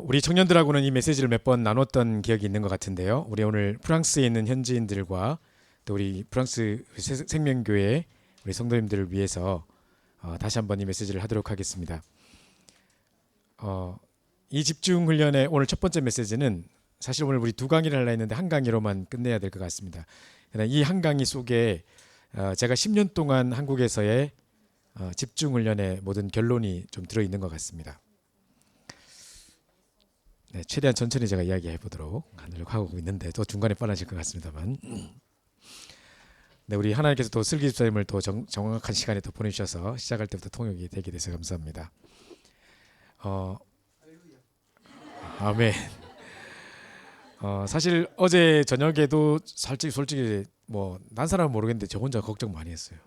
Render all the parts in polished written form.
우리 청년들하고는 이 메시지를 몇 번 나눴던 기억이 있는 것 같은데요. 우리 오늘 프랑스에 있는 현지인들과 또 우리 프랑스 생명교회 우리 성도님들을 위해서 다시 한번 이 메시지를 하도록 하겠습니다. 이 집중 훈련의 오늘 첫 번째 메시지는 사실 오늘 우리 두 강의를 하려 했는데 한 강의로만 끝내야 될 것 같습니다. 이 한 강의 속에 제가 10년 동안 한국에서의 집중 훈련의 모든 결론이 좀 들어있는 것 같습니다. 네, 최대한 천천히 제가 이야기해 보도록 하고 있는데 또 중간에 빨라질 것 같습니다만, 네, 우리 하나님께서 또 슬기 집사님을 또 정확한 시간에 또 보내주셔서 시작할 때부터 통역이 되게 돼서 감사합니다. 아멘. 사실 어제 저녁에도 솔직히 뭐 난 사람은 모르겠는데 저 혼자 걱정 많이 했어요.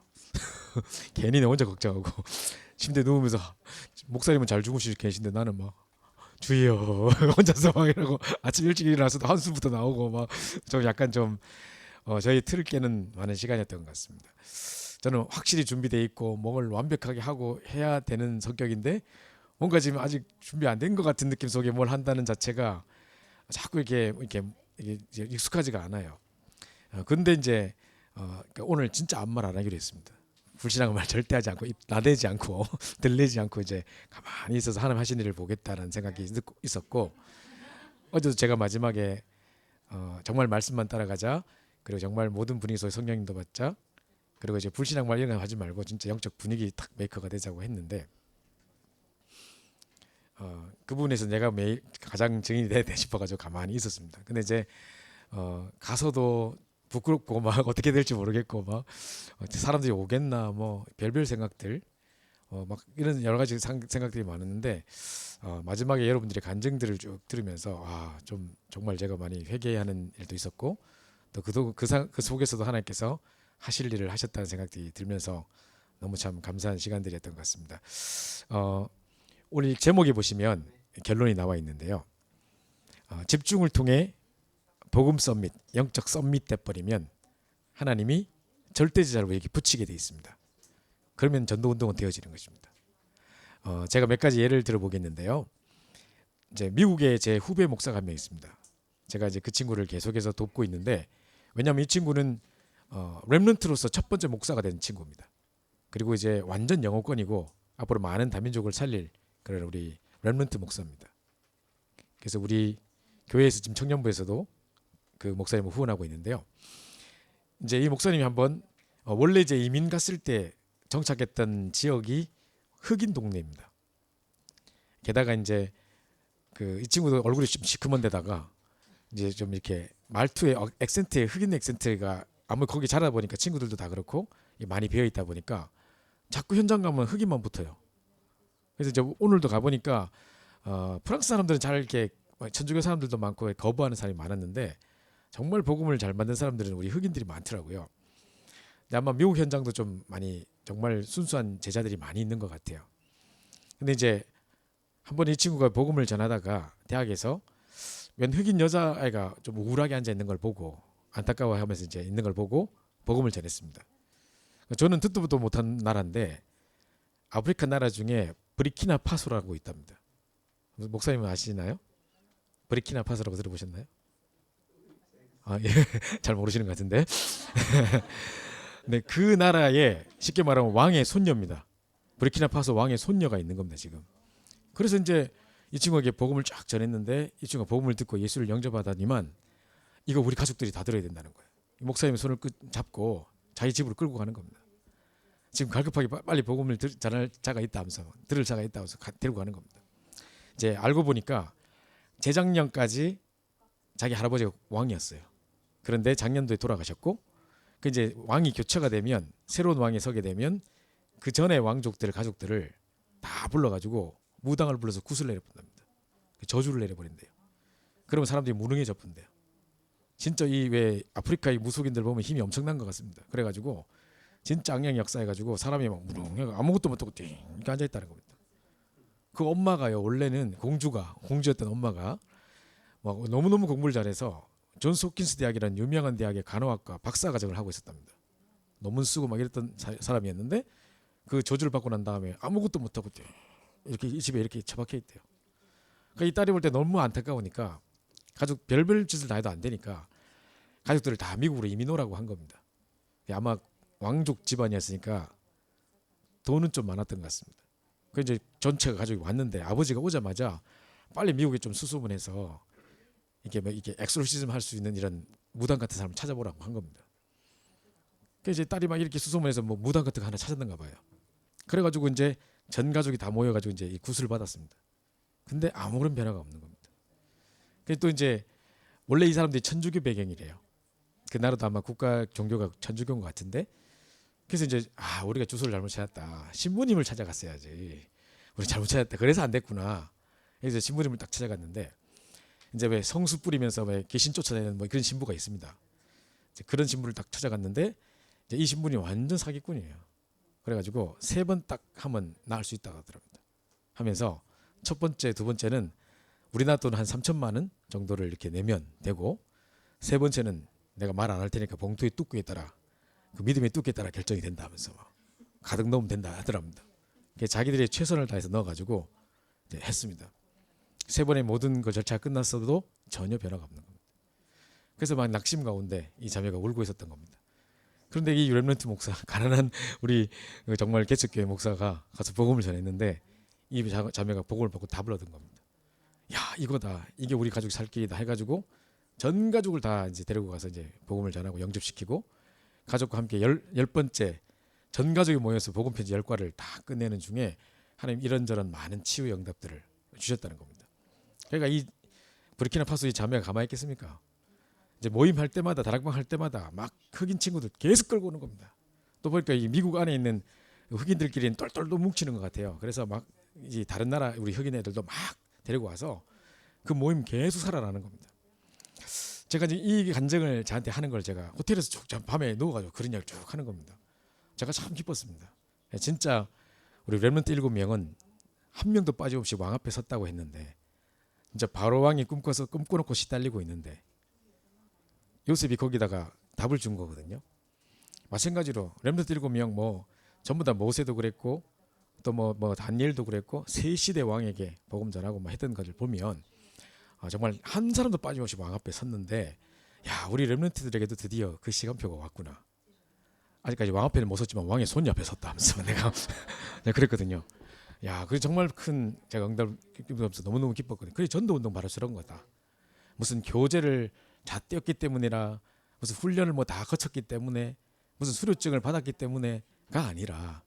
괜히 나 혼자 걱정하고 침대 누우면서 목사님은 잘 주무시고 계신데 나는 막 주여 혼자서 막 이러고 아침 일찍 일어나서도 한숨부터 나오고 막 좀 약간 좀 저희 틀을 깨는 많은 시간이었던 것 같습니다. 저는 확실히 준비되어 있고 뭔가를 완벽하게 하고 해야 되는 성격인데 뭔가 지금 아직 준비 안 된 것 같은 느낌 속에 뭘 한다는 자체가 자꾸 이게 익숙하지가 않아요. 근데 이제 그러니까 오늘 진짜 아무 말 안 하기로 했습니다. 불신앙한 말 절대 하지 않고 나대지 않고 들리지 않고 이제 가만히 있어서 하나님 하신 일을 보겠다는 생각이 있었고, 어제도 제가 마지막에 정말 말씀만 따라가자, 그리고 정말 모든 분위기 속에 성령님도 받자, 그리고 이제 불신앙 말 이런 거 하지 말고 진짜 영적 분위기 탁 메이커가 되자고 했는데, 그 부분에서 내가 매일 가장 증인이 돼야 돼 싶어가지고 가만히 있었습니다. 근데 이제 가서도 부끄럽고 막 어떻게 될지 모르겠고 막 사람들이 오겠나 뭐 별별 생각들 막 이런 여러 가지 생각들이 많았는데, 마지막에 여러분들의 간증들을 쭉 들으면서 좀 정말 제가 많이 회개하는 일도 있었고, 또 그 속에서도 하나님께서 하실 일을 하셨다는 생각들이 들면서 너무 참 감사한 시간들이었던 것 같습니다. 오늘 제목에 보시면 결론이 나와 있는데요. 집중을 통해 복음 서밋, 영적 서밋 돼버리면 하나님이 절대제자로 이렇게 붙이게 돼 있습니다. 그러면 전도운동은 되어지는 것입니다. 제가 몇 가지 예를 들어보겠는데요. 이제 미국에 제 후배 목사가 한 명 있습니다. 제가 이제 그 친구를 계속해서 돕고 있는데, 왜냐하면 이 친구는 렘넌트로서 첫 번째 목사가 된 친구입니다. 그리고 이제 완전 영어권이고 앞으로 많은 다민족을 살릴 그런 우리 렘넌트 목사입니다. 그래서 우리 교회에서 지금 청년부에서도 그 목사님을 후원하고 있는데요. 이제 이 목사님이 한번 원래 이제 이민 갔을 때 정착했던 지역이 흑인 동네입니다. 게다가 이제 이 친구도 얼굴이 좀 시커먼 데다가 이제 좀 이렇게 말투에 액센트에 흑인 액센트가 아무리 거기 자라다 보니까 친구들도 다 그렇고 많이 배어 있다 보니까 자꾸 현장 가면 흑인만 붙어요. 그래서 이제 오늘도 가 보니까 프랑스 사람들은 잘 이렇게 천주교 사람들도 많고 거부하는 사람이 많았는데, 정말 복음을 잘 만든 사람들은 우리 흑인들이 많더라고요. 근데 아마 미국 현장도 좀 많이 정말 순수한 제자들이 많이 있는 것 같아요. 근데 이제 한번 이 친구가 복음을 전하다가 대학에서 웬 흑인 여자아이가 좀 우울하게 앉아 있는 걸 보고 안타까워하면서 이제 있는 걸 보고 복음을 전했습니다. 저는 듣도 보도 못한 나라인데 아프리카 나라 중에 브리키나파소라고 있답니다. 목사님은 아시나요? 브리키나파소라고 들어보셨나요? 예. 잘 모르시는 것 같은데. 네, 그 나라에 쉽게 말하면 왕의 손녀입니다. 브리키나파소 왕의 손녀가 있는 겁니다, 지금. 그래서 이제 이 친구에게 복음을 쫙 전했는데, 이 친구가 복음을 듣고 예수를 영접하다니만 이거 우리 가족들이 다 들어야 된다는 거예요. 목사님의 손을 잡고 자기 집으로 끌고 가는 겁니다. 지금 갈급하게 빨리 복음을 전할 자가 있다 하면서, 들을 자가 있다 하면서 데리고 가는 겁니다. 이제 알고 보니까 재작년까지 자기 할아버지가 왕이었어요. 그런데 작년도에 돌아가셨고, 그 이제 왕이 교체가 되면 새로운 왕이 서게 되면 그 전에 왕족들 가족들을 다 불러가지고 무당을 불러서 굿을 내려본답니다. 저주를 내려버린대요. 그러면 사람들이 무능해져 본대요. 진짜 이 왜 아프리카의 무속인들 보면 힘이 엄청난 것 같습니다. 그래가지고 진짜 악령 역사해가지고 사람이 막 무능해 아무것도 못하고 띵 이렇게 앉아있다는 겁니다. 그 엄마가요 원래는 공주였던 엄마가 막 너무너무 공부를 잘해서 존스 홉킨스 대학이라는 유명한 대학의 간호학과 박사 과정을 하고 있었답니다. 논문 쓰고 막 이랬던 사람이었는데 그 저주를 받고 난 다음에 아무것도 못하고 이렇게 이 집에 이렇게 처박혀 있대요. 그러니까 이 딸이 볼 때 너무 안타까우니까 가족 별별 짓을 다 해도 안 되니까 가족들을 다 미국으로 이민 오라고 한 겁니다. 아마 왕족 집안이었으니까 돈은 좀 많았던 것 같습니다. 그 이제 전체가 가족이 왔는데 아버지가 오자마자 빨리 미국에 좀 수소문해서 이게 뭐 이게 엑소시즘 할 수 있는 이런 무당 같은 사람을 찾아보라고 한 겁니다. 그 이제 딸이 막 이렇게 수소문해서 뭐 무당 같은 거 하나 찾았는가 봐요. 그래가지고 이제 전 가족이 다 모여가지고 이제 이 굿을 받았습니다. 근데 아무런 변화가 없는 겁니다. 또 이제 원래 이 사람들이 천주교 배경이래요. 그 나라도 아마 국가 종교가 천주교인 것 같은데 그래서 이제 우리가 주소를 잘못 찾았다. 신부님을 찾아갔어야지. 우리 잘못 찾았다. 그래서 안 됐구나. 그래서 신부님을 딱 찾아갔는데 이제 왜 성수 뿌리면서 왜 귀신 쫓아내는 뭐 그런 신부가 있습니다. 이제 그런 신부를 딱 찾아갔는데 이제 이 신부님 완전 사기꾼이에요. 그래가지고 3번 딱 하면 나을 수 있다고 하더랍니다. 하면서 첫 번째, 두 번째는 우리나라 돈 한 3천만 원 정도를 이렇게 내면 되고 3번째는 내가 말 안 할 테니까 봉투의 뚜껑에 따라 그 믿음의 뚜껑에 따라 결정이 된다 하면서 막 가득 넣으면 된다 하더랍니다. 자기들이 최선을 다해서 넣어가지고 이제 했습니다. 3번의 모든 그 절차가 끝났어도 전혀 변화가 없는 겁니다. 그래서 막 낙심 가운데 이 자매가 울고 있었던 겁니다. 그런데 이 렘넌트 목사, 가난한 우리 정말 개척교회 목사가 가서 복음을 전했는데 이 자매가 복음을 받고 답을 얻은 겁니다. 야, 이거다. 이게 우리 가족 살 길이다 해가지고 전 가족을 다 이제 데리고 가서 이제 복음을 전하고 영접시키고 가족과 함께 열 번째 전 가족이 모여서 복음 편지 10과를 다 끝내는 중에 하나님 이런저런 많은 치유 응답들을 주셨다는 겁니다. 그러니까 이 부르키나파소 이 자매가 가만히 있겠습니까? 이제 모임할 때마다 다락방 할 때마다 막 흑인 친구들 계속 끌고 오는 겁니다. 또 보니까 이 미국 안에 있는 흑인들끼리는 똘똘 뭉치는 것 같아요. 그래서 막 이제 다른 나라 우리 흑인 애들도 막 데리고 와서 그 모임 계속 살아나는 겁니다. 제가 이제 이 간증을 저한테 하는 걸 제가 호텔에서 쭉 밤에 누워가지고 그런 이야기를 쭉 하는 겁니다. 제가 참 기뻤습니다. 진짜 우리 렘넌트 7명은 한 명도 빠짐없이 왕 앞에 섰다고 했는데 진짜 바로 왕이 꿈꿔놓고 시달리고 있는데 요셉이 거기다가 답을 준 거거든요. 마찬가지로 렘넌트 7명 뭐 전부 다 모세도 그랬고 또 뭐 다니엘도 그랬고 세 시대 왕에게 복음 전하고 뭐 했던 것을 보면 정말 한 사람도 빠짐없이 왕 앞에 섰는데 야, 우리 렘넌트들에게도 드디어 그 시간표가 왔구나. 아직까지 왕 앞에는 못 섰지만 왕의 손 옆에 섰다 하면서 내가 그랬거든요. 야, 그 정말 큰 제가 응답을 받으면서 너무너무 기뻤거든요. 그게 전도운동 바로 저런 거다. 무슨 교재를 다 떼었기 때문이라 무슨 훈련을 뭐 다 거쳤기 때문에 무슨 수료증을 받았기 때문에가 아니라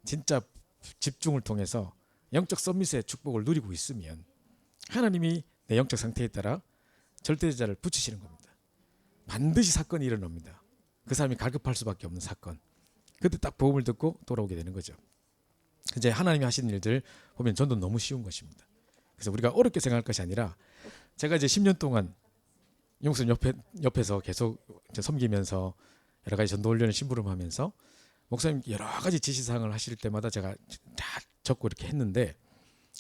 진짜 집중을 통해서 영적 서밋의 축복을 누리고 있으면 하나님이 내 영적 상태에 따라 절대제자를 붙이시는 겁니다. 반드시 사건이 일어납니다. 그 사람이 갈급할 수밖에 없는 사건. 그때 딱 복음을 듣고 돌아오게 되는 거죠. 이제 하나님이 하시는 일들 보면 전도 너무 쉬운 것입니다. 그래서 우리가 어렵게 생각할 것이 아니라 제가 이제 10년 동안 용선 옆에서 계속 섬기면서 여러 가지 전도 훈련을 심부름하면서 목사님 여러 가지 지시사항을 하실 때마다 제가 다 적고 이렇게 했는데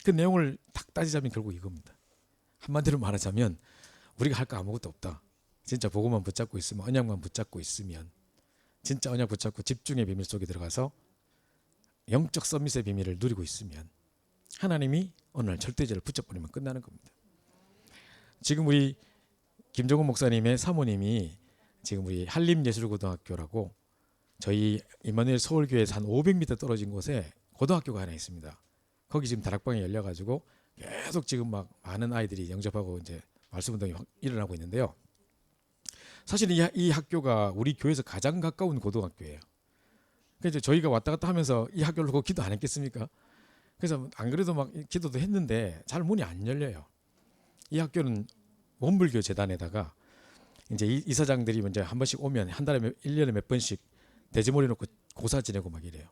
그 내용을 딱 따지자면 결국 이겁니다. 한마디로 말하자면 우리가 할 거 아무것도 없다. 진짜 복음만 붙잡고 있으면 언약만 붙잡고 있으면 진짜 언약 붙잡고 집중의 비밀 속에 들어가서 영적 서밋의 비밀을 누리고 있으면 하나님이 어느 날 절대제를 붙잡버리면 끝나는 겁니다. 지금 우리 김종훈 목사님의 사모님이 지금 우리 한림예술고등학교라고 저희 임마누엘 서울교회에서 한 500m 떨어진 곳에 고등학교가 하나 있습니다. 거기 지금 다락방이 열려가지고 계속 지금 막 많은 아이들이 영접하고 이제 말씀운동이 일어나고 있는데요. 사실 이 학교가 우리 교회에서 가장 가까운 고등학교예요. 그래서 저희가 왔다 갔다 하면서 이 학교를 놓고 기도 안 했겠습니까? 그래서 안 그래도 막 기도도 했는데 잘 문이 안 열려요. 이 학교는 원불교 재단에다가 이제 이사장들이 이제 한 번씩 오면 한 달에 1년에 몇 번씩 대지모리 놓고 고사 지내고 막 이래요.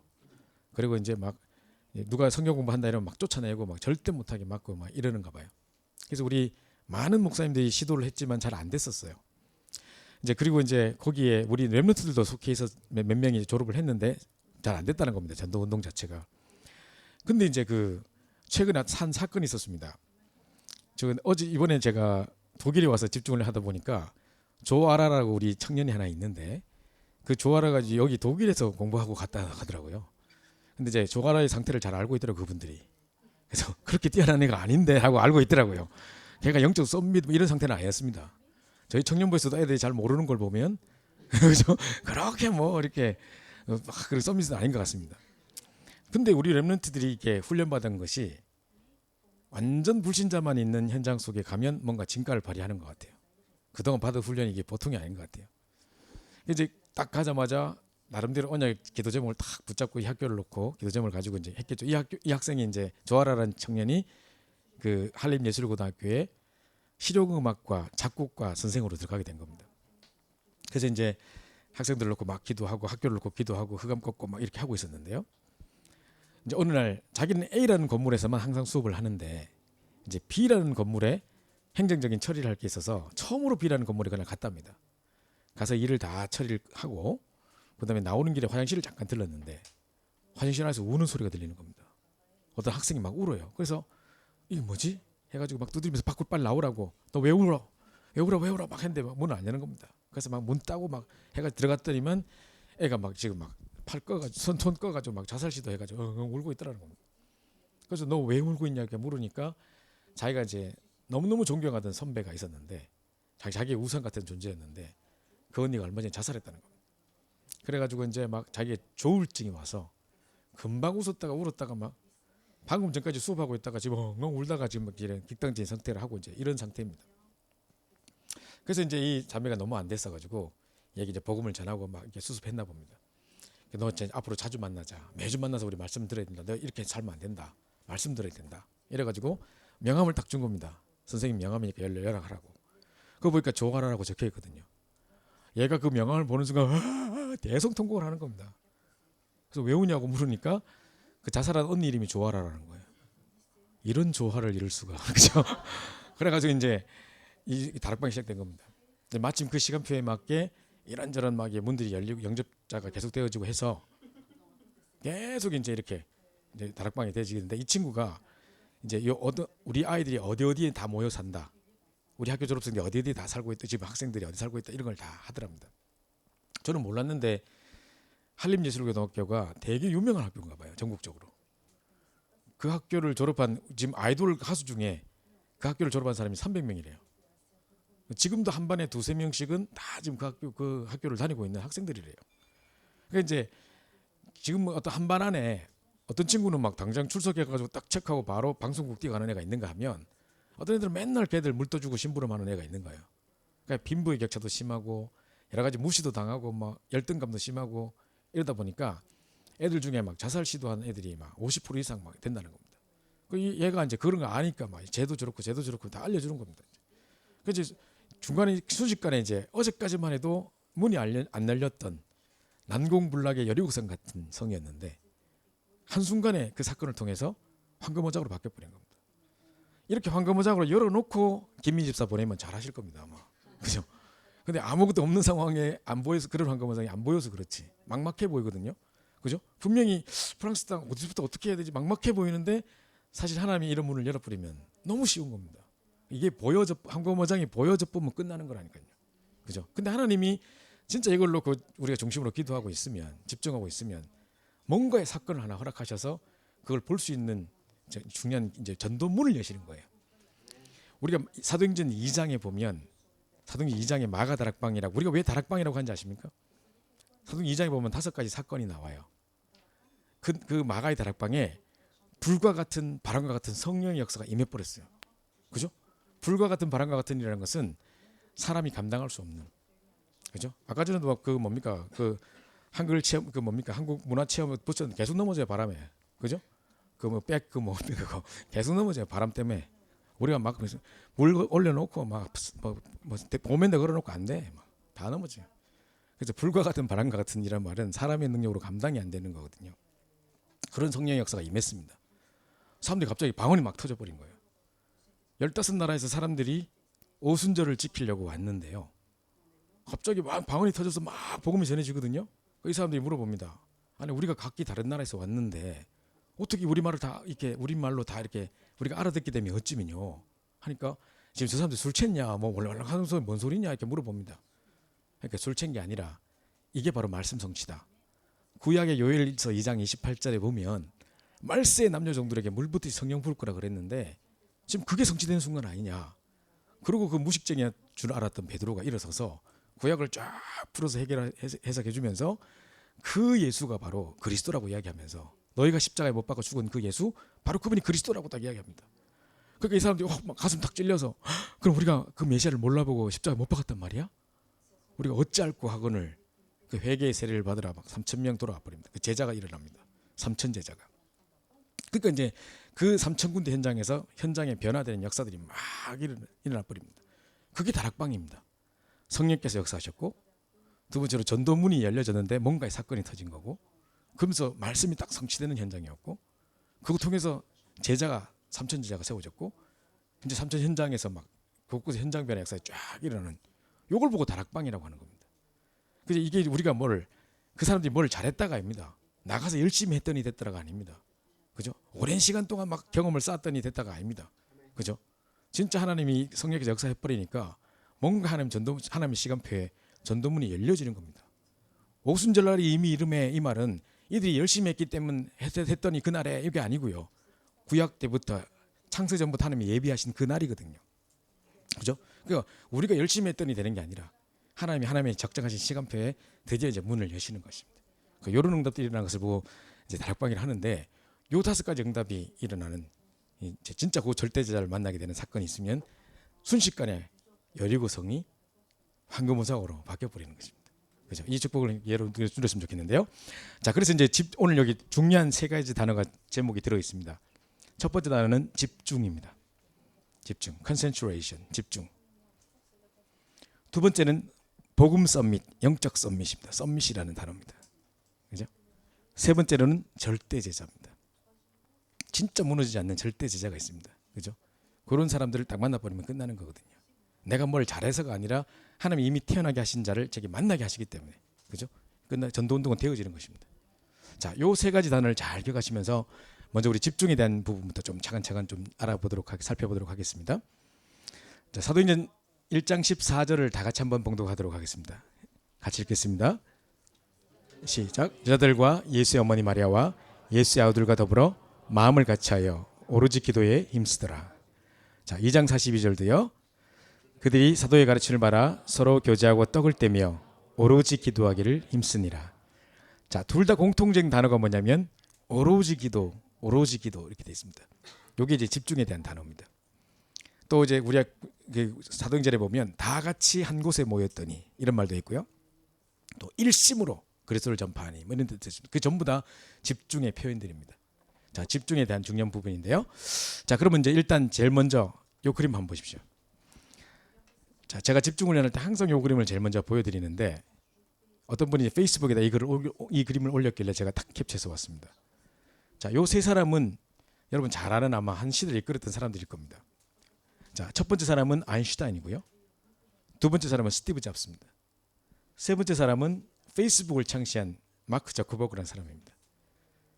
그리고 이제 막 누가 성경 공부한다 이러면 막 쫓아내고 막 절대 못하게 막고 막 이러는가 봐요. 그래서 우리 많은 목사님들이 시도를 했지만 잘 안 됐었어요. 이제 그리고 이제 거기에 우리 렘넌트들도 속해 있어 몇 명이 졸업을 했는데 잘 안 됐다는 겁니다. 전도 운동 자체가. 근데 이제 그 최근에 한 사건이 있었습니다. 저 어제 이번에 제가 독일에 와서 집중을 하다 보니까 조아라라고 우리 청년이 하나 있는데 그 조아라가 여기 독일에서 공부하고 갔다 하더라고요. 근데 이제 조아라의 상태를 잘 알고 있더라고요, 그분들이. 그래서 그렇게 뛰어난 애가 아닌데 하고 알고 있더라고요. 걔가 영적 썸밋 이런 상태는 아니었습니다. 저희 청년부에서도 애들이 잘 모르는 걸 보면 그죠? 그렇게 뭐 이렇게 막 그런 썸밋은 아닌 것 같습니다. 근데 우리 렘넌트들이 이렇게 훈련받은 것이 완전 불신자만 있는 현장 속에 가면 뭔가 진가를 발휘하는 것 같아요. 그동안 받은 훈련이 이게 보통이 아닌 것 같아요. 이제 딱 가자마자 나름대로 언약 기도 제목을 딱 붙잡고 이 학교를 놓고 기도 제목을 가지고 이제 했겠죠. 이 학생이 이제 조아라라는 청년이 그 한림예술고등학교에 실용음악과 작곡과 선생으로 들어가게 된 겁니다. 그래서 이제 학생들 놓고 막 기도하고 학교를 놓고 기도하고 흑암 꺾고 막 이렇게 하고 있었는데요. 이제 어느 날 자기는 A라는 건물에서만 항상 수업을 하는데 이제 B라는 건물에 행정적인 처리를 할 게 있어서 처음으로 B라는 건물에 그날 갔답니다. 가서 일을 다 처리를 하고 그다음에 나오는 길에 화장실을 잠깐 들렀는데 화장실 안에서 우는 소리가 들리는 겁니다. 어떤 학생이 막 울어요. 그래서 이게 뭐지? 해가지고 막 두드리면서 밖으로 빨리 나오라고. 너 왜 울어? 왜 울어? 왜 울어? 막 했는데 막 문을 안 여는 겁니다. 그래서 막 문 따고 막 해가 들어갔더니만 애가 막 지금 막 팔 꺼가지고 손 꺼가지고 막 자살 시도해가지고 울고 있더라는 겁니다. 그래서 너 왜 울고 있냐 이렇게 물으니까 자기가 이제 너무너무 존경하던 선배가 있었는데 자기의 우상 같은 존재였는데 그 언니가 얼마 전에 자살했다는 겁니다. 그래가지고 이제 막 자기의 조울증이 와서 금방 웃었다가 울었다가 막 방금 전까지 수업하고 있다가 지금 엉엉 울다가 지금 이런 객당적인 상태를 하고 이제 이런 상태입니다. 그래서 이제 이 자매가 너무 안 됐어가지고 얘기 이제 복음을 전하고 막 이렇게 수습했나 봅니다. 너 이제 앞으로 자주 만나자. 매주 만나서 우리 말씀 들어야 된다. 너 이렇게 살면 안 된다. 말씀 들어야 된다. 이래가지고 명함을 딱 준 겁니다. 선생님 명함이니까 연락하라고. 그거 보니까 조아라라고 적혀 있거든요. 얘가 그 명함을 보는 순간 대성통곡을 하는 겁니다. 그래서 왜 우냐고 물으니까 그 자살한 언니 이름이 조아라라는 거예요. 이런 조화를 이룰 수가. 그죠? 그래가지고 이제 이 다락방이 시작된 겁니다. 마침 그 시간표에 맞게 이런저런 막 문들이 열리고 영접자가 계속 되어지고 해서 계속 이제 이렇게 이제 다락방이 되어지는데 이 친구가 이제 우리 아이들이 어디에 다 모여 산다. 우리 학교 졸업생들이 어디에 다 살고 있다. 지금 학생들이 어디 살고 있다. 이런 걸 다 하더랍니다. 저는 몰랐는데 한림예술고등학교가 되게 유명한 학교인가 봐요. 전국적으로. 그 학교를 졸업한 지금 아이돌 가수 중에 그 학교를 졸업한 사람이 300명이래요. 지금도 한 반에 두세 명씩은 다 지금 그 학교를 다니고 있는 학생들이래요. 그러니까 이제 지금 어떤 한 반 안에 어떤 친구는 막 당장 출석해가지고 딱 체크하고 바로 방송국 뛰어가는 애가 있는가 하면 어떤 애들은 맨날 걔들 물떠주고 심부름하는 애가 있는 거예요. 그러니까 빈부의 격차도 심하고 여러 가지 무시도 당하고 막 열등감도 심하고 이러다 보니까 애들 중에 막 자살 시도하는 애들이 막 50% 이상 막 된다는 겁니다. 얘가 이제 그런 거 아니까 막 쟤도 저렇고 다 알려주는 겁니다. 그래서 중간에 순식간에 이제 어제까지만 해도 문이 안 열렸던 난공불락의 여리고성 같은 성이었는데 한순간에 그 사건을 통해서 황금어장으로 바뀌어버린 겁니다. 이렇게 황금어장으로 열어놓고 김민희 집사 보내면 잘하실 겁니다 아마. 그죠? 근데 아무것도 없는 상황에 안 보여서 그런 황금어장이 안 보여서 그렇지 막막해 보이거든요. 그죠? 분명히 프랑스 땅 어디서부터 어떻게 해야 되지 막막해 보이는데 사실 하나님이 이런 문을 열어버리면 너무 쉬운 겁니다. 이게 황금어장이 보여져 보면 끝나는 거라니까요. 그죠? 근데 하나님이 진짜 이걸로 우리가 중심으로 기도하고 있으면 집중하고 있으면 뭔가의 사건을 하나 허락하셔서 그걸 볼 수 있는 중요한 이제 전도문을 여시는 거예요. 우리가 사도행전 2장에 보면 사도행전 2장에 마가 다락방이라고 우리가 왜 다락방이라고 하는지 아십니까? 사도행전 2장에 보면 5가지 사건이 나와요. 그 마가의 다락방에 불과 같은 바람과 같은 성령의 역사가 임해버렸어요. 그죠? 불과 같은 바람과 같은 일이라는 것은 사람이 감당할 수 없는. 그죠? 아까 전에도 그 뭡니까? 그 한글 체험 그 뭡니까? 한국 문화 체험을 붙였는데 계속 넘어져요 바람에. 그죠? 그거 계속 넘어져요 바람 때문에. 우리가 막 물 올려놓고 뭐 보면대 걸어놓고 안 돼. 막 다 넘어져. 그래서 불과 같은 바람과 같은 이란 말은 사람의 능력으로 감당이 안 되는 거거든요. 그런 성령의 역사가 임했습니다. 사람들이 갑자기 방언이 막 터져버린 거예요. 15나라에서 사람들이 오순절을 지키려고 왔는데요. 갑자기 막 방언이 터져서 막 복음이 전해지거든요. 이 사람들이 물어봅니다. 아니 우리가 각기 다른 나라에서 왔는데 어떻게 우리말을 다 이렇게 우리말로 다 이렇게 우리가 알아듣게 되면 어찌면요 하니까 지금 저 사람들 술 챘냐 뭐 월락월락 하는 소리 뭔 소리냐 이렇게 물어봅니다. 그러니까 술 챈 게 아니라 이게 바로 말씀 성취다. 구약의 요엘서 2장 28절에 보면 말세의 남녀 종들에게 물붓듯이 성령 부을 거라 그랬는데 지금 그게 성취되는 순간 아니냐. 그리고 그 무식쟁이 줄 알았던 베드로가 일어서서 구약을 쫙 풀어서 해석해 주면서 그 예수가 바로 그리스도라고 이야기하면서 너희가 십자가에 못 박아 죽은 그 예수 바로 그분이 그리스도라고 딱 이야기합니다. 그러니까 이 사람들이 막 가슴 탁 찔려서 그럼 우리가 그 메시아를 몰라보고 십자가에 못 박았단 말이야? 우리가 어찌할꼬 하거늘 그 회개의 세례를 받으라 막 3,000명 돌아와 버립니다. 그 제자가 일어납니다. 3,000 제자가. 그러니까 이제 그 3,000군데 현장에서 현장에 변화되는 역사들이 막 일어나 버립니다. 그게 다락방입니다. 성령께서 역사하셨고 두 번째로 전도문이 열려졌는데 뭔가의 사건이 터진 거고 그러면서 말씀이 딱 성취되는 현장이었고 그거 통해서 제자가 3,000 제자가 세워졌고 이제 3,000 현장에서 막 곳곳에 현장 변화 역사에 쫙 일어나는 요걸 보고 다락방이라고 하는 겁니다. 그래서 이게 우리가 그 사람들이 뭘 잘했다가 아닙니다. 나가서 열심히 했더니 됐다가 아닙니다. 그죠? 오랜 시간 동안 막 경험을 쌓았더니 됐다가 아닙니다. 그죠? 진짜 하나님이 성령께서 역사해 버리니까 뭔가 하나님의 시간표에 전도문이 열려지는 겁니다. 오순절날이 이미 이름에 이 말은 이들이 열심히 했기 때문에 했더니 그날에 이게 아니고요. 구약 때부터 창세전부터 하나님이 예비하신 그 날이거든요. 그죠? 그러니까 우리가 열심히 했더니 되는 게 아니라 하나님의 적정하신 시간표에 드디어 이제 문을 여시는 것입니다. 이런 응답들이 일어나는 것을 보고 이제 다락방이를 하는데 요 5가지 응답이 일어나는 이제 진짜 그 절대제자를 만나게 되는 사건이 있으면 순식간에 여리고성이 황금보석으로 바뀌어버리는 것입니다. 그죠? 이 축복을 예로 들었으면 좋겠는데요. 자, 그래서 이제 오늘 여기 중요한 3가지 단어가 제목이 들어 있습니다. 첫 번째 단어는 집중입니다. 집중, concentration, 집중. 두 번째는 복음 서밋, 영적 서밋입니다. 서밋이라는 단어입니다. 그죠? 세 번째로는 절대 제자입니다. 진짜 무너지지 않는 절대 제자가 있습니다. 그죠? 그런 사람들을 딱 만나버리면 끝나는 거거든요. 내가 뭘 잘해서가 아니라 하나님이 이미 태어나게 하신 자를 저기 만나게 하시기 때문에 그죠? 전도운동은 되어지는 것입니다. 자, 요 3가지 단어를 잘 기억하시면서 먼저 우리 집중에 대한 부분부터 좀 차근차근 좀 살펴보도록 하겠습니다. 자, 사도행전 1장 14절을 다 같이 한번 봉독하도록 하겠습니다. 같이 읽겠습니다. 시작. 여자들과 예수의 어머니 마리아와 예수의 아우들과 더불어 마음을 같이하여 오로지 기도에 힘쓰더라. 자, 2장 42절도요. 그들이 사도의 가르침을 받아 서로 교제하고 떡을 떼며 오로지 기도하기를 힘쓰니라. 자, 둘 다 공통적인 단어가 뭐냐면 오로지 기도 이렇게 되어 있습니다. 이게 이제 집중에 대한 단어입니다. 또 이제 우리가 사도행전에 보면 다 같이 한 곳에 모였더니 이런 말도 있고요. 또 일심으로 그리스도를 전파하니 뭐 이런 뜻입니다. 그 전부 다 집중의 표현들입니다. 자, 집중에 대한 중요한 부분인데요. 자, 그러면 이제 일단 제일 먼저 이 그림 한번 보십시오. 자, 제가 집중 훈련할 때 항상 이 그림을 제일 먼저 보여드리는데 어떤 분이 페이스북에다 이 그림을 올렸길래 제가 딱 캡처해서 왔습니다. 자, 요 3사람은 여러분 잘 아는 아마 한 시대를 이끌었던 사람들일 겁니다. 자, 첫 번째 사람은 아인슈타인이고요. 두 번째 사람은 스티브 잡스입니다. 세 번째 사람은 페이스북을 창시한 마크 저커버그라는 사람입니다.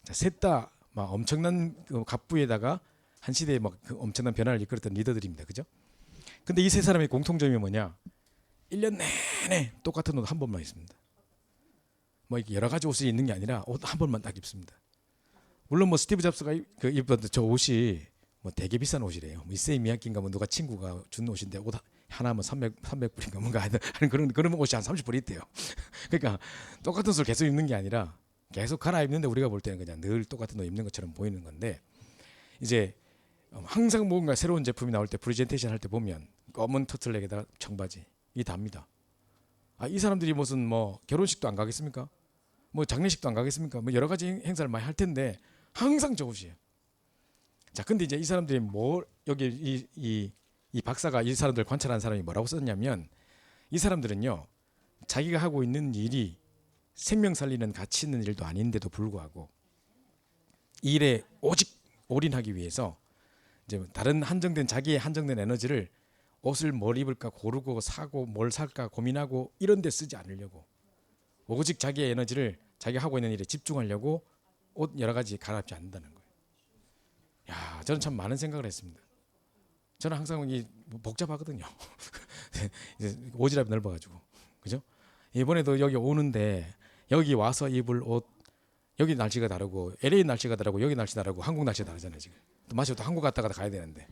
자, 셋 다 엄청난 갑부에다가 한 시대에 엄청난 변화를 이끌었던 리더들입니다. 그죠? 근데 이 3사람의 공통점이 뭐냐? 1년 내내 똑같은 옷 한 번만 입습니다. 여러 가지 옷이 있는 게 아니라 옷 한 번만 딱 입습니다. 물론 스티브 잡스가 입던 저 옷이 되게 비싼 옷이래요. 이세이 미야키인가 누가 친구가 준 옷인데 옷 하나면 300불인가 뭔가 하는 그런 옷이 한 30불 있대요. 그러니까 똑같은 옷을 계속 입는 게 아니라 계속 갈아입는데 우리가 볼 때는 그냥 늘 똑같은 옷 입는 것처럼 보이는 건데 이제 항상 뭔가 새로운 제품이 나올 때 프레젠테이션 할 때 보면 검은 터틀넥에다가 청바지 이 답니다. 이 사람들이 무슨 결혼식도 안 가겠습니까? 장례식도 안 가겠습니까? 여러 가지 행사를 많이 할 텐데 항상 저 옷이에요. 자, 근데 이제 이 사람들이 뭐 여기 이 박사가 이 사람들 관찰한 사람이 뭐라고 썼냐면 이 사람들은요 자기가 하고 있는 일이 생명 살리는 가치 있는 일도 아닌데도 불구하고 이 일에 오직 올인하기 위해서 이제 다른 한정된 자기의 한정된 에너지를 옷을 뭘 입을까 고르고 사고 뭘 살까 고민하고 이런 데 쓰지 않으려고 오직 자기의 에너지를 자기가 하고 있는 일에 집중하려고 옷 여러 가지 갈아입지 않는다는 거예요. 야, 저는 참 많은 생각을 했습니다. 저는 항상 이 복잡하거든요. 이제 오지랖이 넓어가지고 그죠? 이번에도 여기 오는데 여기 와서 입을 옷 여기 날씨가 다르고 LA 날씨가 다르고 여기 날씨 다르고 한국 날씨 다르잖아요 지금. 또 마치 또 한국 갔다가 가야 되는데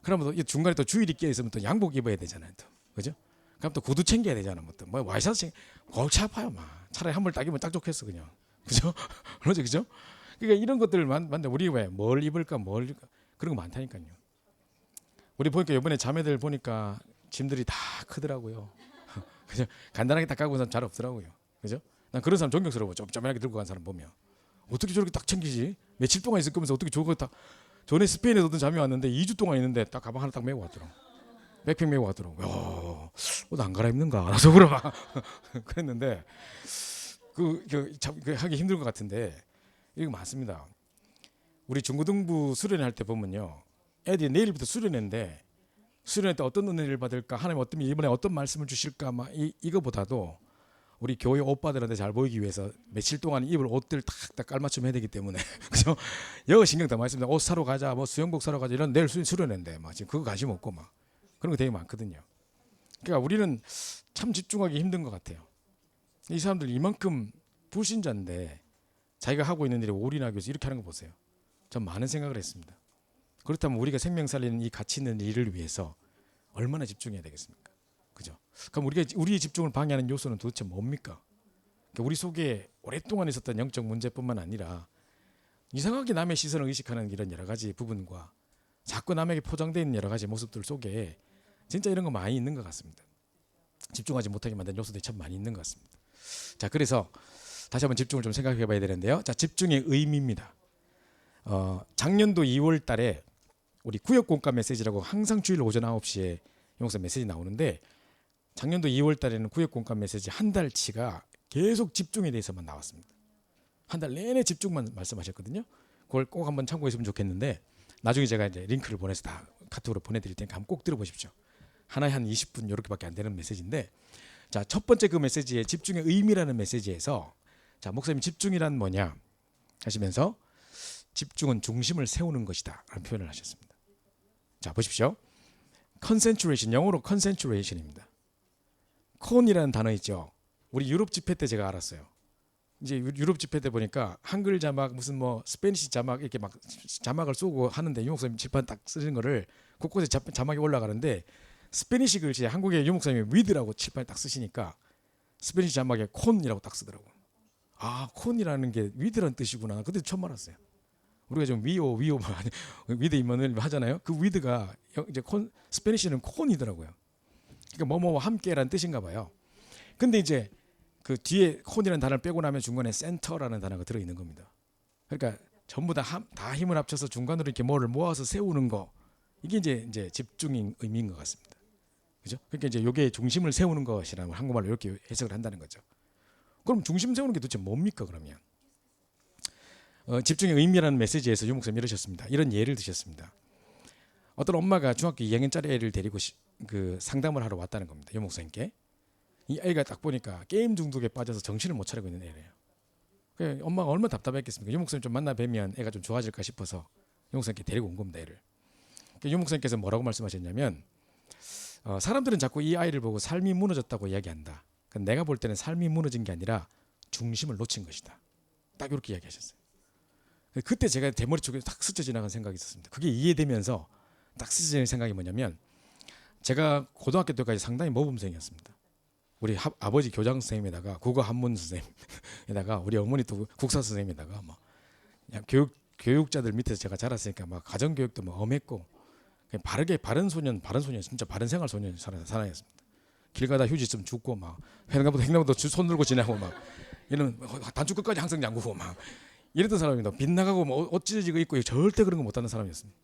그러면 또 중간에 또 주일이 끼어 있으면 또 양복 입어야 되잖아요 또 그죠? 그럼 또 구두 챙겨야 되잖아 뭐 와이셔츠 챙 골치 아파요 막 차라리 한 벌 딱 입으면 딱 좋겠어 그냥 그죠? 그죠? 그러니까 이런 것들을 만데 우리 왜 뭘 입을까 뭘 그런 거 많다니까요. 우리 보니까 이번에 자매들 보니까 짐들이 다 크더라고요. 그죠? 간단하게 딱 가고선 잘 없더라고요. 그죠? 난 그런 사람 존경스러워. 좀 쪼매하게 들고 간 사람 보면 어떻게 저렇게 딱 챙기지? 며칠 동안 있을 거면서 어떻게 저거 딱 전에 스페인에서 어떤 잠이 왔는데 2주 동안 있는데 딱 가방 하나 딱 메고 왔더라고. 백팩 메고 왔더라고. 야, 옷 안 갈아입는가? 속으로 막 그랬는데 그 하기 힘들 것 같은데 이거 맞습니다. 우리 중고등부 수련할 때 보면요, 애들이 내일부터 수련회인데 수련회 때 어떤 은혜를 받을까? 하나님 이번에 어떤 말씀을 주실까? 막 이거보다도 우리 교회 오빠들한테 잘 보이기 위해서 며칠 동안 입을 옷들 탁탁 깔맞춤 해야 되기 때문에 그죠? 여기 신경 더 많이 씁니다. 옷 사러 가자, 뭐 수영복 사러 가자 이런 내일 수련회인데 막 지금 그거 관심 없고 막 그런 거 되게 많거든요. 그러니까 우리는 참 집중하기 힘든 것 같아요. 이 사람들 이만큼 불신자인데 자기가 하고 있는 일에 올인하기 위해서 이렇게 하는 거 보세요. 전 많은 생각을 했습니다. 그렇다면 우리가 생명 살리는 이 가치 있는 일을 위해서 얼마나 집중해야 되겠습니까? 그죠? 그럼 우리의 집중을 방해하는 요소는 도대체 뭡니까? 그러니까 우리 속에 오랫동안 있었던 영적 문제뿐만 아니라 이상하게 남의 시선을 의식하는 이런 여러 가지 부분과 자꾸 남에게 포장되어 있는 여러 가지 모습들 속에 진짜 이런 거 많이 있는 것 같습니다. 집중하지 못하게 만든 요소들이 참 많이 있는 것 같습니다. 자, 그래서 다시 한번 집중을 좀 생각해 봐야 되는데요. 자, 집중의 의미입니다. 작년도 2월 달에 우리 구역공과 메시지라고 항상 주일 오전 9시에 영상 메시지 나오는데 작년도 2월 달에는 구역공과 메시지 한 달치가 계속 집중에 대해서만 나왔습니다. 한 달 내내 집중만 말씀하셨거든요. 그걸 꼭 한번 참고했으면 좋겠는데 나중에 제가 이제 링크를 보내서 다 카톡으로 보내드릴 테니까 한번 꼭 들어보십시오. 하나에 한 20분 이렇게밖에 안 되는 메시지인데 자, 첫 번째 그 메시지에 집중의 의미라는 메시지에서 자, 목사님 집중이란 뭐냐 하시면서 집중은 중심을 세우는 것이다 라는 표현을 하셨습니다. 자, 보십시오. concentration, 영어로 concentration입니다. 콘이라는 단어 있죠. 우리 유럽 집회 때 제가 알았어요. 이제 유럽 집회 때 보니까 한글 자막 무슨 뭐 스페니시 자막 이렇게 막 자막을 쏘고 하는데 유목사님 칠판 딱 쓰는 거를 곳곳에 자막이 올라가는데 스페니시 글씨에 한국의 유목사님이 위드라고 칠판에 딱 쓰시니까 스페니시 자막에 콘이라고 딱 쓰더라고요. 아, 콘이라는 게 위드라는 뜻이구나. 그때 처음 알았어요. 우리가 좀 위오 위드 임원을 하잖아요. 그 위드가 이제 스페니시는 콘이더라고요. 그러니까 뭐뭐 함께라는 뜻인가 봐요. 근데 이제 그 뒤에 콘이라는 단어를 빼고 나면 중간에 센터라는 단어가 들어 있는 겁니다. 그러니까 전부 다 힘을 합쳐서 중간으로 이렇게 뭐를 모아서 세우는 거. 이게 이제 집중의 의미인 것 같습니다. 그죠? 그러니까 이제 요게 중심을 세우는 것이라는 한국말로 이렇게 해석을 한다는 거죠. 그럼 중심 세우는 게 도대체 뭡니까 그러면? 집중의 의미라는 메시지에서 유 목사님 이러셨습니다. 이런 예를 드셨습니다. 어떤 엄마가 중학교 2학년짜리 애를 데리고 그 상담을 하러 왔다는 겁니다. 유 목사님께. 이 아이가 딱 보니까 게임 중독에 빠져서 정신을 못 차리고 있는 애래요. 그러니까 엄마가 얼마나 답답했겠습니까? 유 목사님 좀 만나 뵈면 애가 좀 좋아질까 싶어서 유 목사님께 데리고 온 겁니다. 애를. 그러니까 유 목사님께서 뭐라고 말씀하셨냐면 사람들은 자꾸 이 아이를 보고 삶이 무너졌다고 이야기한다. 내가 볼 때는 삶이 무너진 게 아니라 중심을 놓친 것이다. 딱 이렇게 이야기하셨어요. 그때 제가 대머리 쪽에 딱 스쳐 지나간 생각이 있었습니다. 그게 이해되면서 딱 스쳐 지나간 생각이 뭐냐면 제가 고등학교 때까지 상당히 모범생이었습니다. 우리 아버지 교장 선생님에다가 국어 한문 선생님에다가 우리 어머니 또 국사 선생님에다가 막 그냥 교육자들 밑에서 제가 자랐으니까 막 가정 교육도 막 엄했고 바른 소년 진짜 바른 생활 소년 사나이였습니다. 길 가다 휴지 있으면 죽고 막 횡단보도 손 들고 지나고 막 이런 단축 끝까지 항상 잠그고 막 이랬던 사람입니다. 빗나가고 뭐 옷 찢어지고 있고 절대 그런 거 못하는 사람이었습니다.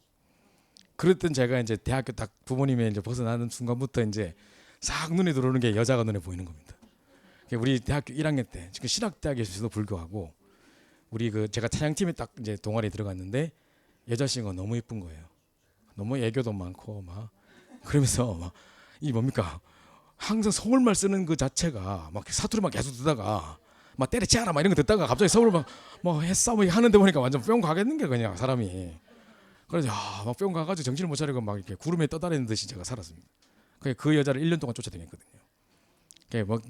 그랬던 제가 이제 대학교 딱 부모님의 이제 벗어나는 순간부터 이제 싹 눈에 들어오는 게 여자가 눈에 보이는 겁니다. 우리 대학교 1학년 때 지금 신학대학에서도 불교하고 우리 그 제가 찬양팀에 딱 이제 동아리 들어갔는데 여자 싱어가 너무 예쁜 거예요. 너무 애교도 많고 막 그러면서 막 이 뭡니까 항상 서울말 쓰는 그 자체가 막 사투리만 계속 듣다가 막 때려치아라 막 이런 거 듣다가 갑자기 서울 막 했어 뭐 하는데 보니까 완전 뿅 가겠는 게 그냥 사람이. 그래서 막 뿅 가가지고 정신을 못 차리고 막 이렇게 구름에 떠다니는 듯이 제가 살았습니다. 그 여자를 1년 동안 쫓아다녔거든요. 뭐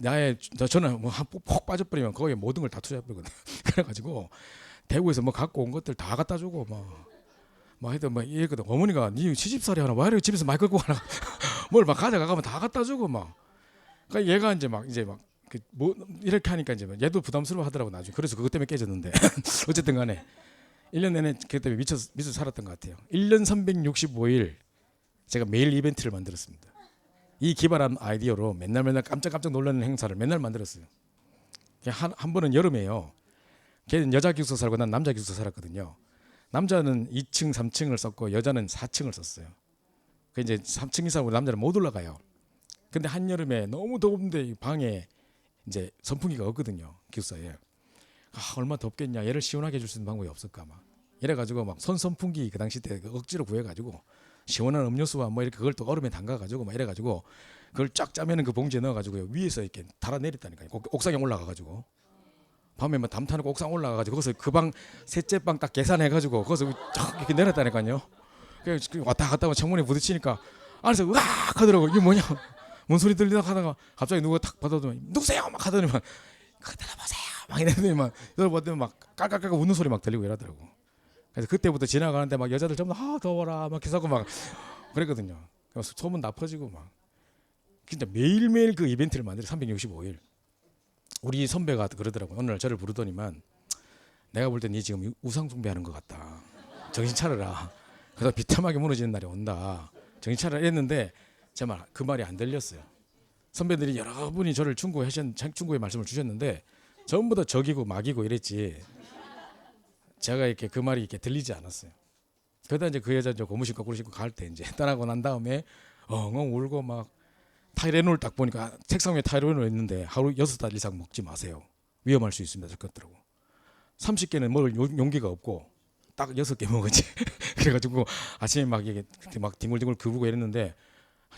저는 뭐폭 빠져버리면 거기에 모든 걸 다 투자해버리거든요. 그래가지고 대구에서 뭐 갖고 온 것들 다 갖다 주고 막 해도 막 이랬거든. 어머니가 니 시집살이 하나 왜 이렇게 집에서 많이 끌고 가나 뭘 막 가져가면 다 갖다 주고 막. 그러니까 얘가 이제 막 뭐 이렇게 하니까 이제 얘도 부담스러워 하더라고 나중에. 그래서 그것 때문에 깨졌는데 어쨌든 간에 1년 내내 그 때문에 미쳐 살았던 것 같아요. 1년 365일 제가 매일 이벤트를 만들었습니다. 이 기발한 아이디어로 맨날 깜짝 놀라는 행사를 맨날 만들었어요. 한 번은 여름에요. 걔는 여자 기숙사 살고 난 남자 기숙사 살았거든요. 남자는 2층, 3층을 썼고 여자는 4층을 썼어요. 그 이제 3층 이상으로 남자는 못 올라가요. 근데 한여름에 너무 더운데 방에 이제 선풍기가 없거든요. 기숙사에. 얼마 덥겠냐. 얘를 시원하게 해줄 수 있는 방법이 없을까 막. 이래가지고 막 선풍기 그 당시 때 억지로 구해가지고 시원한 음료수와 뭐 이렇게 그걸 또 얼음에 담가가지고 막 이래가지고 그걸 쫙 짜면은 그 봉지에 넣어가지고 위에서 이렇게 달아 내렸다니까요. 옥상에 올라가가지고 밤에 막 담 타놓고 옥상 올라가가지고 거기서 그 방 셋째 방 딱 계산해가지고 거기서 쫙 이렇게 내렸다니까요. 그래서 왔다 갔다 하면 창문에 부딪히니까 안에서 으악 하더라고. 이게 뭐냐? 뭔 소리 들리다 하다가 갑자기 누가 탁 받아두면 누구세요? 막 하더니만 들어보세요. 막 이랬더니만 들어봤더니 막 깔깔깔 웃는 소리 막 들리고 이러더라고. 그래서 그때부터 지나가는데 막 여자들 전부 다 더워라 막 계속 막 그랬거든요. 소문 다 퍼지고 막 진짜 매일매일 그 이벤트를 만들어 365일. 우리 선배가 그러더라고요. 어느 날 저를 부르더니만 내가 볼 때 니 지금 우상 숭배하는 것 같다. 정신 차려라. 그래서 비참하게 무너지는 날이 온다. 정신 차려라 했는데 제 말 그 말이 안 들렸어요. 선배들이 여러분이 저를 충고의 말씀을 주셨는데 전부 다 적이고 막이고 이랬지. 제가 이렇게 그 말이 이렇게 들리지 않았어요. 그러다 이제 그 여자 고무신 거꾸로 신고 갈 때 이제 떠나고 난 다음에 엉엉 울고 막 타이레놀 딱 보니까 책상 위에 타이레놀 있는데 하루 6달 이상 먹지 마세요. 위험할 수 있습니다. 적겠더라고. 30개는 먹을 용기가 없고 딱 6개 먹었지. 그래가지고 아침에 막 이게 막 뒹굴뒹굴 그부고 이랬는데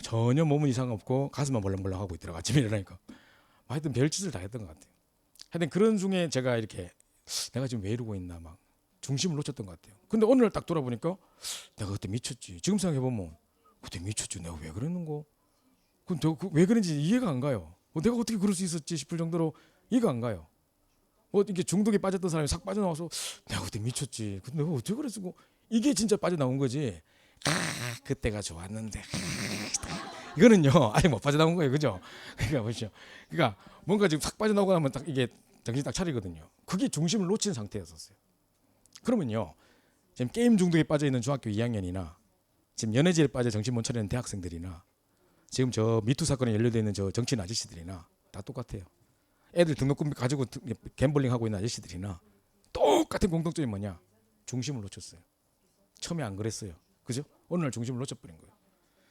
전혀 몸은 이상 없고 가슴만 벌렁벌렁 하고 있더라고. 아침에 일어나니까. 하여튼 별짓을 다 했던 것 같아요. 하여튼 그런 중에 제가 이렇게 내가 지금 왜 이러고 있나 막 중심을 놓쳤던 것 같아요. 근데 오늘 딱 돌아보니까 내가 그때 미쳤지. 지금 생각해보면 그때 미쳤지. 내가 왜 그랬는고? 그럼 왜 그런지 이해가 안 가요. 내가 어떻게 그럴 수 있었지 싶을 정도로 이해가 안 가요. 이게 중독에 빠졌던 사람이 싹 빠져나와서 내가 그때 미쳤지. 근데 내가 어떻게 그랬고 이게 진짜 빠져나온 거지. 그때가 좋았는데 이거는요 아직 못 빠져나온 거예요. 그죠? 그러니까 보시죠. 그러니까 뭔가 지금 싹 빠져나오고 나면 딱 이게 정신 딱 차리거든요. 그게 중심을 놓친 상태였었어요. 그러면요 지금 게임 중독에 빠져 있는 중학교 2학년이나 지금 연애질에 빠져 정신 못 차리는 대학생들이나 지금 저 미투 사건에 연루되어 있는 저 정치인 아저씨들이나 다 똑같아요. 애들 등록금 가지고 갬블링 하고 있는 아저씨들이나 똑같은 공통점이 뭐냐? 중심을 놓쳤어요. 처음에 안 그랬어요. 그죠? 어느 날 중심을 놓쳐버린 거예요.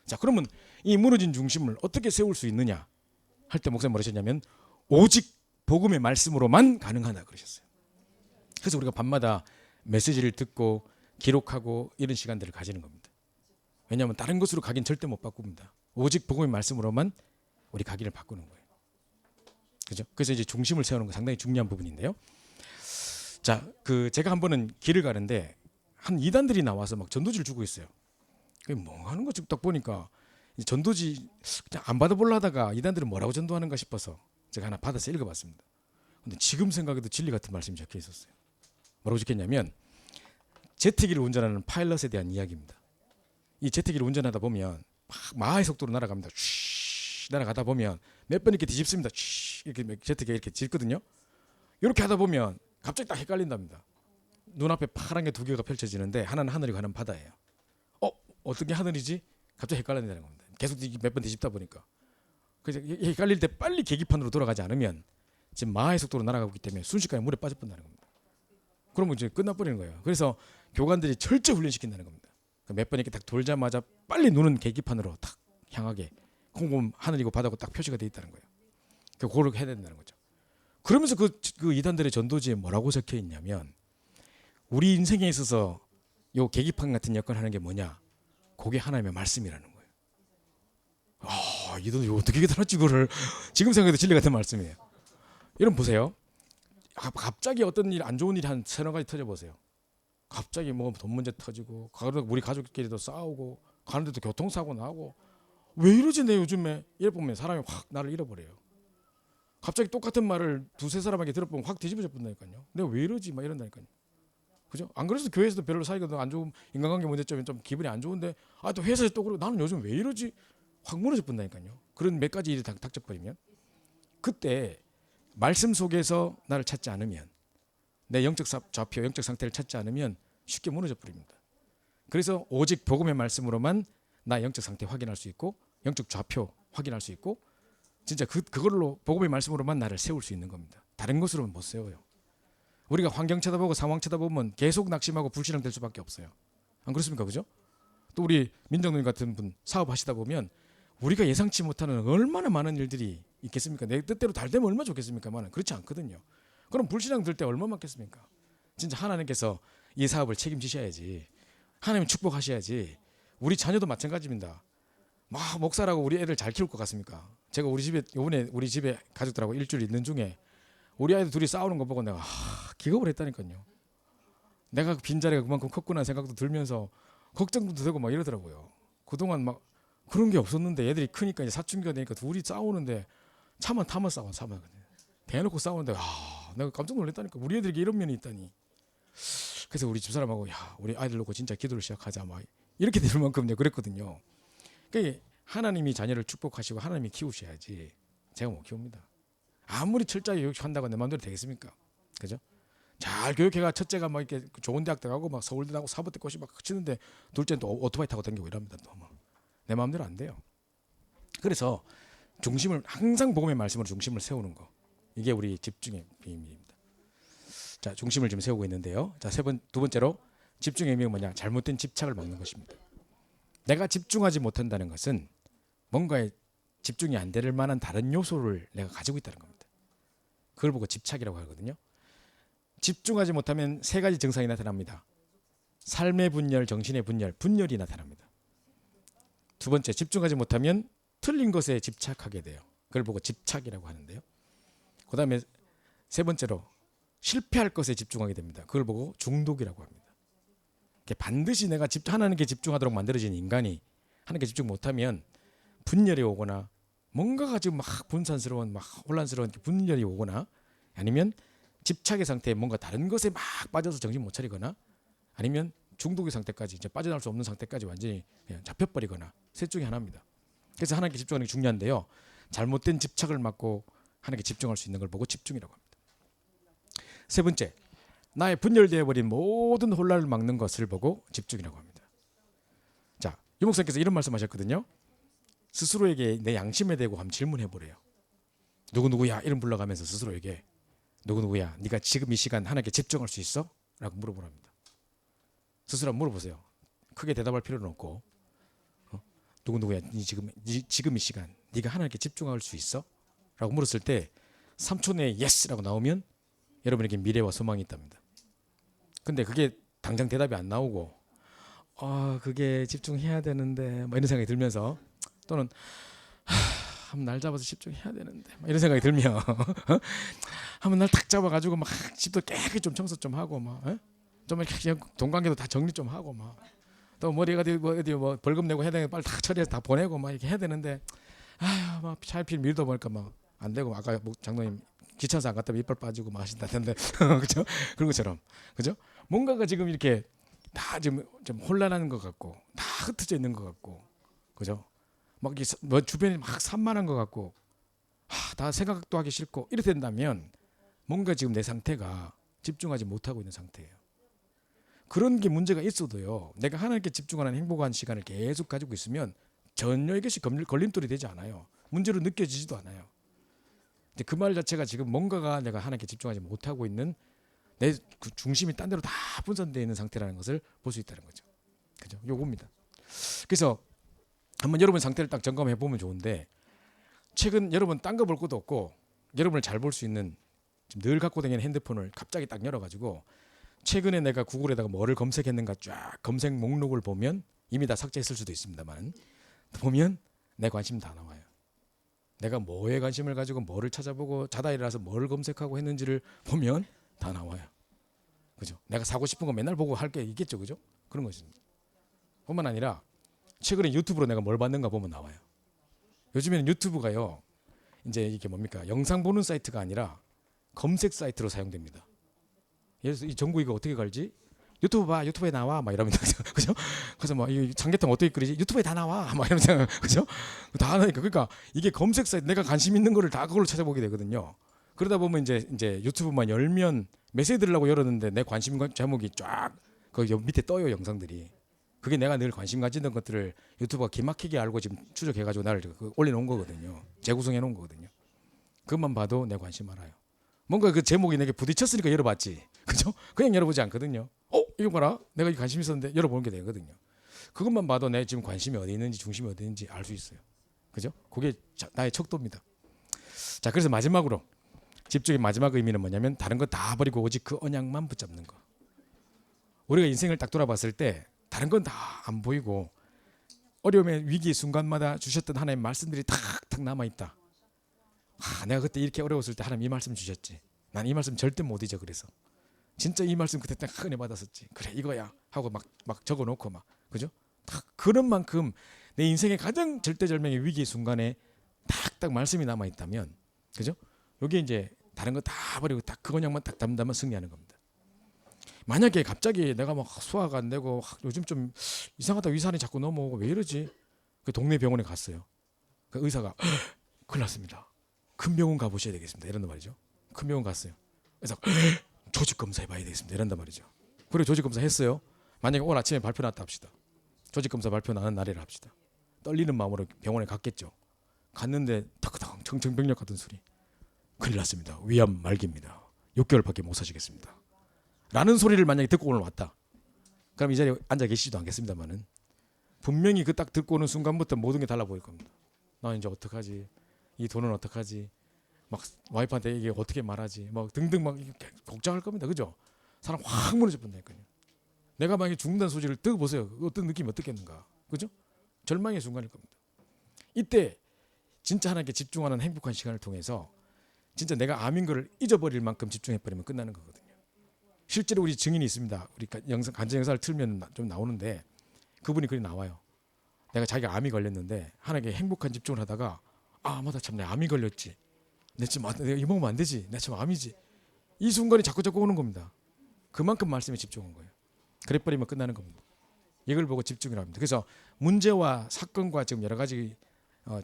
자, 그러면 이 무너진 중심을 어떻게 세울 수 있느냐 할 때 목사님 뭐라셨냐면 오직 복음의 말씀으로만 가능하다 그러셨어요. 그래서 우리가 밤마다 메시지를 듣고 기록하고 이런 시간들을 가지는 겁니다. 왜냐하면 다른 것으로 가긴 절대 못 바꿉니다. 오직 복음의 말씀으로만 우리 가기를 바꾸는 거예요. 그죠? 그래서 이제 중심을 세우는 거 상당히 중요한 부분인데요. 자, 제가 한 번은 길을 가는데 한 이단들이 나와서 막 전도지를 주고 있어요. 그게 뭐 하는 거지? 딱 보니까 전도지 그냥 안 받아보려 하다가 이단들은 뭐라고 전도하는가 싶어서 제가 하나 받아서 읽어봤습니다. 근데 지금 생각해도 진리 같은 말씀이 적혀 있었어요. 뭐라고 적혔냐면 제트기를 운전하는 파일럿에 대한 이야기입니다. 이 제트기를 운전하다 보면 막 마하의 속도로 날아갑니다. 쉬 날아가다 보면 몇 번 이렇게 뒤집습니다. 쉬 이렇게 제트기가 이렇게 짚거든요. 이렇게 하다 보면 갑자기 딱 헷갈린답니다. 눈앞에 파란 게 두 개가 펼쳐지는데 하나는 하늘이고 하나는 바다예요. 어떤 게 하늘이지? 갑자기 헷갈린다는 겁니다. 계속 몇 번 뒤집다 보니까. 그래서 헷갈릴 때 빨리 계기판으로 돌아가지 않으면 지금 마하의 속도로 날아가고 있기 때문에 순식간에 물에 빠져본다는 겁니다. 그러면 이제 끝나버리는 거예요. 그래서 교관들이 철저히 훈련시킨다는 겁니다. 몇 번 이렇게 딱 돌자마자 빨리 누는 계기판으로 탁 향하게 공공 하늘이고 바다고 딱 표시가 돼 있다는 거예요. 그걸 해야 된다는 거죠. 그러면서 그 이단들의 전도지에 뭐라고 적혀 있냐면 우리 인생에 있어서 요 계기판 같은 역할을 하는 게 뭐냐? 그게 하나님의 말씀이라는 거예요. 이들 어떻게 깨달았지 그거를. 지금 생각해도 진리 같은 말씀이에요. 여러분 보세요. 갑자기 어떤 일 안 좋은 일이 한 서너 가지 터져 보세요. 갑자기 뭐 돈 문제 터지고 우리 가족끼리도 싸우고 가는데도 교통사고 나고 왜 이러지 내 요즘에 이래 보면 사람이 확 나를 잃어버려요. 갑자기 똑같은 말을 두세 사람에게 들어보면 확 뒤집어져 본다니까요. 내가 왜 이러지 막 이런다니까요. 그죠? 안 그래서 교회에서도 별로 사이가 안 좋은 인간관계 문제점이 좀 기분이 안 좋은데 또 회사에서 또 그러고 나는 요즘 왜 이러지 확 무너져 본다니까요. 그런 몇 가지 일이 닥쳐버리면 그때 말씀 속에서 나를 찾지 않으면 내 영적 좌표, 영적 상태를 찾지 않으면 쉽게 무너져 버립니다. 그래서 오직 복음의 말씀으로만 나 영적 상태 확인할 수 있고 영적 좌표 확인할 수 있고 진짜 그걸로 복음의 말씀으로만 나를 세울 수 있는 겁니다. 다른 것으로는 못 세워요. 우리가 환경 쳐다보고 상황 쳐다보면 계속 낙심하고 불신앙될 수밖에 없어요. 안 그렇습니까? 그죠? 또 우리 민정님 같은 분 사업하시다 보면 우리가 예상치 못하는 얼마나 많은 일들이 있겠습니까? 내 뜻대로 잘 되면 얼마나 좋겠습니까만 그렇지 않거든요. 그럼 불신앙 들 때 얼마 많겠습니까? 진짜 하나님께서 이 사업을 책임지셔야지. 하나님 축복하셔야지. 우리 자녀도 마찬가지입니다. 막 목사라고 우리 애들 잘 키울 것 같습니까? 제가 요번에 우리 집에 가족들하고 일주일 있는 중에 우리 아이들 둘이 싸우는 거 보고 내가 기겁을 했다니까요. 내가 빈자리가 그만큼 컸구나 생각도 들면서 걱정도 되고 막 이러더라고요. 그동안 막 그런 게 없었는데 애들이 크니까 이제 사춘기가 되니까 둘이 싸우는데 차만 타면 싸워. 대놓고 싸우는데 내가 깜짝 놀랐다니까. 우리 애들에게 이런 면이 있다니. 그래서 우리 집사람하고 우리 아이들 놓고 진짜 기도를 시작하자 막 이렇게 될 만큼 내가 그랬거든요. 그러니까 하나님이 자녀를 축복하시고 하나님이 키우셔야지 제가 못 키웁니다. 아무리 철저하게 교육한다고 내 마음대로 되겠습니까? 그죠? 잘 교육해가 첫째가 막 이렇게 좋은 대학 들어가고 막 서울대 나고 사법대 꼬시 막 치는데 둘째는 또 오토바이 타고 다니고 이럽니다. 또 뭐. 내 마음대로 안 돼요. 그래서 중심을 항상 복음의 말씀으로 중심을 세우는 거. 이게 우리 집중의 비밀입니다. 자, 중심을 좀 세우고 있는데요. 자, 두 번째로 집중의 의미가 뭐냐? 잘못된 집착을 막는 것입니다. 내가 집중하지 못한다는 것은 뭔가에 집중이 안 될 만한 다른 요소를 내가 가지고 있다는 겁니다. 그걸 보고 집착이라고 하거든요. 집중하지 못하면 세 가지 증상이 나타납니다. 삶의 분열, 정신의 분열, 분열이 나타납니다. 두 번째, 집중하지 못하면 틀린 것에 집착하게 돼요. 그걸 보고 집착이라고 하는데요. 그 다음에 세 번째로 실패할 것에 집중하게 됩니다. 그걸 보고 중독이라고 합니다. 반드시 내가 하나님께 집중하도록 만들어진 인간이 하나님께 집중 못하면 분열이 오거나 뭔가가 지금 막 분산스러운 막 혼란스러운 분열이 오거나 아니면 집착의 상태에 뭔가 다른 것에 막 빠져서 정신 못 차리거나 아니면 중독의 상태까지 이제 빠져나올 수 없는 상태까지 완전히 그냥 잡혀버리거나 셋 중에 하나입니다. 그래서 하나님께 집중하는 게 중요한데요. 잘못된 집착을 막고 하나님께 집중할 수 있는 걸 보고 집중이라고 합니다. 세 번째, 나의 분열되어 버린 모든 혼란을 막는 것을 보고 집중이라고 합니다. 자, 유 목사님께서 이런 말씀하셨거든요. 스스로에게 내 양심에 대고 한번 질문해 보래요. 누구누구야 이름 불러가면서 스스로에게 누구누구야 네가 지금 이 시간 하나님께 집중할 수 있어? 라고 물어보랍니다. 스스로 한번 물어보세요. 크게 대답할 필요는 없고 누구누구야 지금 이 시간 네가 하나님께 집중할 수 있어? 라고 물었을 때 3초 내에 예스라고 나오면 여러분에게 미래와 소망이 있답니다. 근데 그게 당장 대답이 안 나오고 그게 집중해야 되는데 뭐 이런 생각이 들면서 또는 한번 날 잡아서 집중해야 되는데 이런 생각이 들면 한번 날 탁 잡아가지고 막 집도 깨끗이 좀 청소 좀 하고 막 좀 이렇게 돈 관계도 다 정리 좀 하고 막 또 머리가 어디 뭐 벌금 내고 해야 되는 빨리 다 처리해서 다 보내고 막 이렇게 해야 되는데 막 차일피일 밀다 보니까 막 안 되고 아까 장로님 귀찮아서 안 갔다 이빨 빠지고 막 하신다던데 그죠? 그런 것처럼 그죠? 뭔가가 지금 이렇게 다 지금 좀 혼란한 것 같고 다 흩어져 있는 것 같고 그죠? 막 뭐 주변이 막 산만한 것 같고 다 생각도 하기 싫고 이렇게 된다면 뭔가 지금 내 상태가 집중하지 못하고 있는 상태예요. 그런 게 문제가 있어도요. 내가 하나님께 집중하는 행복한 시간을 계속 가지고 있으면 전혀 이것이 걸림돌이 되지 않아요. 문제로 느껴지지도 않아요. 그 말 자체가 지금 뭔가가 내가 하나님께 집중하지 못하고 있는 내 그 중심이 딴 데로 다 분산되어 있는 상태라는 것을 볼 수 있다는 거죠. 그죠? 요겁니다. 그래서 한번 여러분 상태를 딱 점검해 보면 좋은데, 최근 여러분 딴 거 볼 것도 없고 여러분을 잘 볼 수 있는 지금 늘 갖고 다니는 핸드폰을 갑자기 딱 열어가지고 최근에 내가 구글에다가 뭐를 검색했는가 쫙 검색 목록을 보면, 이미 다 삭제했을 수도 있습니다만 보면 내 관심 다 나와요. 내가 뭐에 관심을 가지고 뭐를 찾아보고 자다 일어나서 뭐를 검색하고 했는지를 보면 다 나와요. 그죠? 내가 사고 싶은 거 맨날 보고 할 게 있겠죠. 그죠? 그런 것입니다. 뿐만 아니라 최근에 유튜브로 내가 뭘 봤는가 보면 나와요. 요즘에는 유튜브가요, 이제 이게 뭡니까? 영상 보는 사이트가 아니라 검색 사이트로 사용됩니다. 예를 들어서 이 전구 이거 어떻게 갈지? 유튜브 봐, 유튜브에 나와, 막 이러면서 그죠? 그래서 막 이 삼계탕 어떻게 끓이지? 유튜브에 다 나와, 막 이러면서 그죠? 다 하니까, 그러니까 이게 검색 사이트, 내가 관심 있는 거를 다 그걸로 찾아보게 되거든요. 그러다 보면 이제 유튜브만 열면 메시지 들으려고 열었는데 내 관심 제목이 쫙 그 밑에 떠요, 영상들이. 그게 내가 늘 관심 가지는 것들을 유튜브가 기막히게 알고 지금 추적해가지고 나를 올려놓은 거거든요. 재구성해 놓은 거거든요. 그것만 봐도 내 관심 알아요. 뭔가 그 제목이 내게 부딪혔으니까 열어봤지. 그죠? 그냥 열어보지 않거든요. 이거 봐라. 내가 관심 있었는데 열어보는 게 되거든요. 그것만 봐도 내 지금 관심이 어디 있는지, 중심이 어디 있는지 알 수 있어요. 그죠? 그게 나의 척도입니다. 자, 그래서 마지막으로 집중의 마지막 의미는 뭐냐면, 다른 거 다 버리고 오직 그 언약만 붙잡는 거. 우리가 인생을 딱 돌아봤을 때 다른 건 다 안 보이고 어려움의 위기의 순간마다 주셨던 하나님의 말씀들이 탁탁 남아있다. 내가 그때 이렇게 어려웠을 때 하나님 이 말씀 주셨지. 난 이 말씀 절대 못 잊어. 그래서 진짜 이 말씀 그때 딱 은혜 받았었지. 그래 이거야 하고 막 적어놓고 막, 그죠? 딱 그런 만큼 내 인생의 가장 절대절명의 위기의 순간에 딱딱 말씀이 남아있다면, 그죠? 여기 이제 다른 거 다 버리고 딱 그 언약만 딱 담다면 승리하는 겁니다. 만약에 갑자기 내가 막 소화가 안 되고 요즘 좀 이상하다, 위산이 자꾸 넘어오고 왜 이러지? 그 동네 병원에 갔어요. 그 의사가 큰일 났습니다. 큰 병원 가보셔야 되겠습니다. 이런단 말이죠. 큰 병원 갔어요. 그래서 조직 검사해 봐야 되겠습니다. 이런단 말이죠. 그리고 조직 검사 했어요. 만약에 오늘 아침에 발표 났다 합시다. 조직 검사 발표 나는 날이라 합시다. 떨리는 마음으로 병원에 갔겠죠. 갔는데 탁탁 청천벽력 같은 소리. 큰일 났습니다. 위암 말기입니다. 6개월밖에 못 사시겠습니다. 라는 소리를 만약에 듣고 오늘 왔다. 그럼 이 자리에 앉아 계시지도 않겠습니다만은 분명히 그 딱 듣고 오는 순간부터 모든 게 달라 보일 겁니다. 나 이제 어떡하지? 이 돈은 어떡하지? 막 와이프한테 이게 어떻게 말하지? 막 등등 막 걱정할 겁니다. 그죠? 사람 확 무너져 본다니까요. 내가 만약에 죽는다는 소식을 듣고 보세요. 어떤 느낌이 어떻겠는가? 그죠? 절망의 순간일 겁니다. 이때 진짜 하나님께 집중하는 행복한 시간을 통해서 진짜 내가 암인 걸 잊어버릴 만큼 집중해버리면 끝나는 거거든요. 실제로 우리 증인이 있습니다. 우리 간증 영상을 틀면 좀 나오는데 그분이 그리 나와요. 내가 자기가 암이 걸렸는데 하나님께 행복한 집중을 하다가 맞다, 참 내 암이 걸렸지. 내 지금 내가 이 먹으면 안 되지. 내 지금 암이지. 이 순간이 자꾸 오는 겁니다. 그만큼 말씀에 집중한 거예요. 그래버리면 끝나는 겁니다. 이걸 보고 집중을 합니다. 그래서 문제와 사건과 지금 여러 가지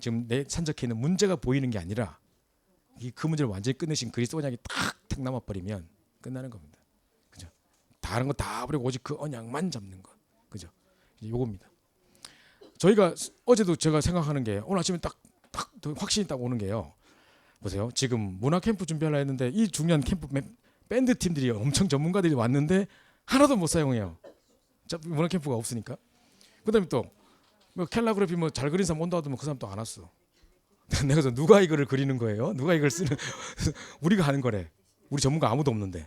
지금 내 산적해 있는 문제가 보이는 게 아니라 그 문제를 완전히 끝내신 그리스도 언약이 탁탁 남아버리면 끝나는 겁니다. 그죠? 다른 거 다 버리고 오직 그 언약만 잡는 것. 그죠? 요겁니다. 저희가 어제도 제가 생각하는 게 오늘 아침에 딱 확신이 딱 오는 게요. 보세요. 지금 문화 캠프 준비하려 했는데 이 중요한 캠프 밴드 팀들이 엄청 전문가들이 왔는데 하나도 못 사용해요. 문화 캠프가 없으니까. 그다음에 또 뭐 캘라그래피 뭐 잘 그린 사람 온다 하더니 그 사람 또 안 왔어. 내가 그래서 누가 이거를 그리는 거예요? 누가 이걸 쓰는? 우리가 하는 거래. 우리 전문가 아무도 없는데.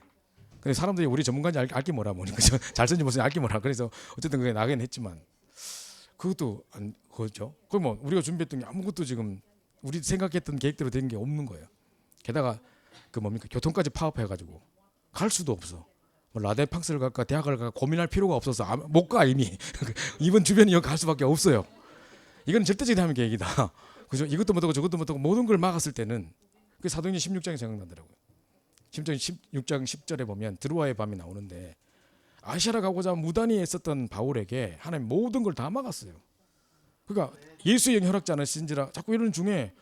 근데 사람들이 우리 전문가인지 알게 뭐라 뭐니 그죠? 잘 쓴지 못쓴지 알게 뭐라. 그래서 어쨌든 그게 나긴 했지만 그것도 안 그렇죠. 그러면 우리가 준비했던 게 아무것도 지금 우리 생각했던 계획대로 된 게 없는 거예요. 게다가 그 뭡니까 교통까지 파업해가지고 갈 수도 없어. 뭐 라데팡스를 갈까 대학을 갈까 고민할 필요가 없어서 못 가 이미. 이번 주변에 여기 갈 수밖에 없어요. 이건 절대적인 하나님의 계획이다. 그죠? 이것도 못하고 저것도 못하고 모든 걸 막았을 때는 그 사도행전 16장이 생각나더라고요. 16장 10절에 보면 드루아의 밤이 나오는데 아시아라 가고자 무단히 애썼던 바울에게 하나님 모든 걸 다 막았어요. 그러니까 예수의 영 허락지 않으신지라 자꾸 이런 중에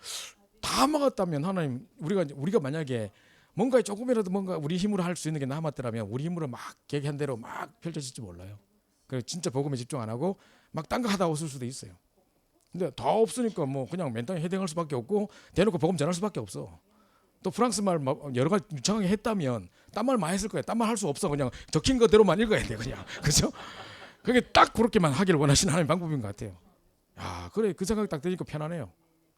다 막았다면 하나님 우리가 만약에 뭔가 조금이라도 뭔가 우리 힘으로 할 수 있는 게 남았더라면 우리 힘으로 막 계획한 대로 막 펼쳐질지 몰라요. 그래서 진짜 복음에 집중 안 하고 막 딴 거 하다 없을 수도 있어요. 근데 다 없으니까 뭐 그냥 맨땅에 헤딩할 수밖에 없고 대놓고 복음 전할 수밖에 없어. 또 프랑스 말 여러 가지 유창하게 했다면 딴 말 많이 했을 거예요. 딴 말 할 수 없어. 그냥 적힌 그대로만 읽어야 돼. 그냥. 그죠? 그게 딱 그렇게만 하기를 원하시는 하나님 방법인 것 같아요. 야, 그래. 그 생각 딱 드니까 편하네요.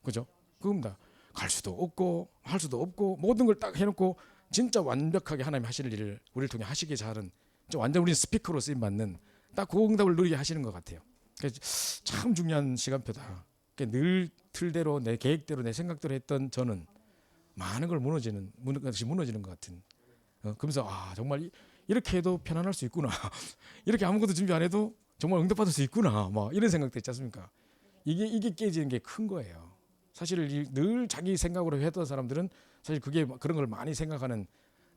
그죠? 그겁니다. 갈 수도 없고 할 수도 없고 모든 걸 딱 해놓고 진짜 완벽하게 하나님 하실 일을 우리를 통해 하시게 잘하는 완전 우리 스피커로 쓰임 받는 딱 그 응답을 누리게 하시는 것 같아요. 참 중요한 시간표다. 늘 틀대로 내 계획대로 내 생각대로 했던 저는 많은 걸 무너지는 것 같은. 그러면서 정말 이렇게 해도 편안할 수 있구나. 이렇게 아무것도 준비 안 해도 정말 응답받을 수 있구나. 뭐 이런 생각도 있지 않습니까? 이게 깨지는 게 큰 거예요. 사실 늘 자기 생각으로 했던 사람들은 사실 그게 그런 걸 많이 생각하는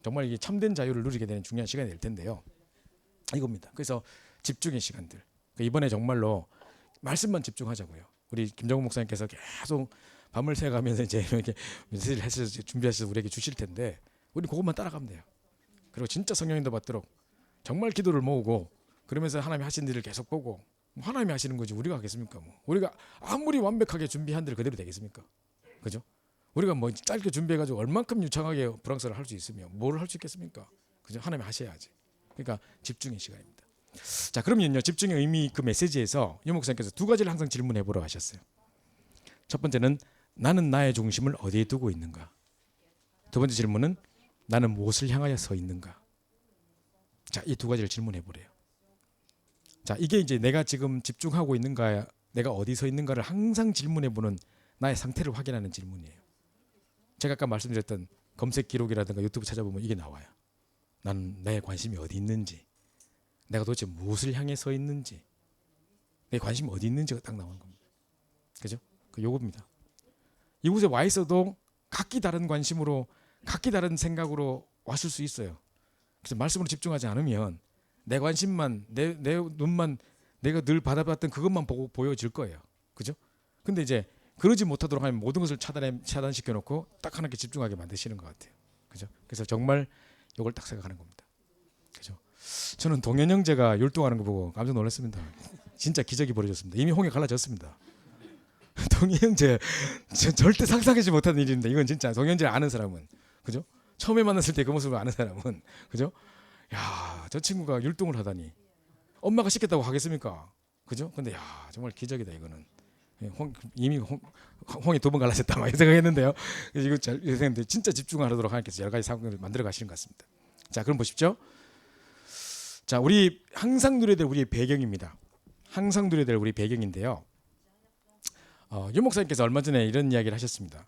정말 이게 참된 자유를 누리게 되는 중요한 시간이 될 텐데요. 이겁니다. 그래서 집중의 시간들. 이번에 정말로 말씀만 집중하자고요. 우리 김정훈 목사님께서 계속 밤을 새가면서 이제 이렇게 메시지를 해서 준비하셔서 우리에게 주실 텐데 우리 그것만 따라가면 돼요. 그리고 진짜 성령님도 받도록 정말 기도를 모으고 그러면서 하나님이 하신 일을 계속 보고 하나님이 하시는 거지 우리가 하겠습니까? 뭐 우리가 아무리 완벽하게 준비한 대로 그대로 되겠습니까? 그죠? 우리가 뭐 짧게 준비해가지고 얼만큼 유창하게 프랑스를 할 수 있으며 뭘 할 수 있겠습니까? 그죠? 하나님이 하셔야지. 그러니까 집중의 시간입니다. 자, 그러면요 집중의 의미 그 메시지에서 유 목사님께서 두 가지를 항상 질문해 보러 하셨어요. 첫 번째는 나는 나의 중심을 어디에 두고 있는가? 두 번째 질문은 나는 무엇을 향하여 서 있는가? 자, 이 두 가지를 질문해 보래요. 자, 이게 이제 내가 지금 집중하고 있는가, 내가 어디 서 있는가를 항상 질문해 보는 나의 상태를 확인하는 질문이에요. 제가 아까 말씀드렸던 검색 기록이라든가 유튜브 찾아보면 이게 나와요. 나는 나의 관심이 어디 있는지, 내가 도대체 무엇을 향해 서 있는지, 내 관심이 어디 있는지가 딱 나오는 겁니다. 그죠? 그 요겁니다. 이곳에 와 있어도 각기 다른 관심으로 각기 다른 생각으로 왔을 수 있어요. 그래서 말씀으로 집중하지 않으면 내 관심만 내 눈만 내가 늘 받아봤던 그것만 보고 보여질 거예요. 그죠? 근데 이제 그러지 못하도록 하면 모든 것을 차단시켜 놓고 딱 하나께 집중하게 만드시는 것 같아요. 그죠? 그래서 정말 이걸 딱 생각하는 겁니다. 그죠? 저는 동현 형제가 율동하는 거 보고 깜짝 놀랐습니다. 진짜 기적이 벌어졌습니다. 이미 홍해 갈라졌습니다. 동현 형제 절대 상상하지 못한 일인데 이건 진짜 동현 형제를 아는 사람은 그죠? 처음에 만났을 때 그 모습을 아는 사람은 그죠? 야, 저 친구가 율동을 하다니 엄마가 시켰다고 하겠습니까? 그죠? 근데 야, 정말 기적이다 이거는. 이미 홍이 두 번 갈라졌다 막 생각했는데요. 이거 잘 생각했는데 진짜 집중하도록 하나님께서 여러 가지 상황을 만들어 가시는 것 같습니다. 자, 그럼 보십시오. 자, 우리 항상 누려야 될 우리의 배경입니다. 항상 누려야 될 우리 배경인데요. 유 목사님께서 얼마 전에 이런 이야기를 하셨습니다.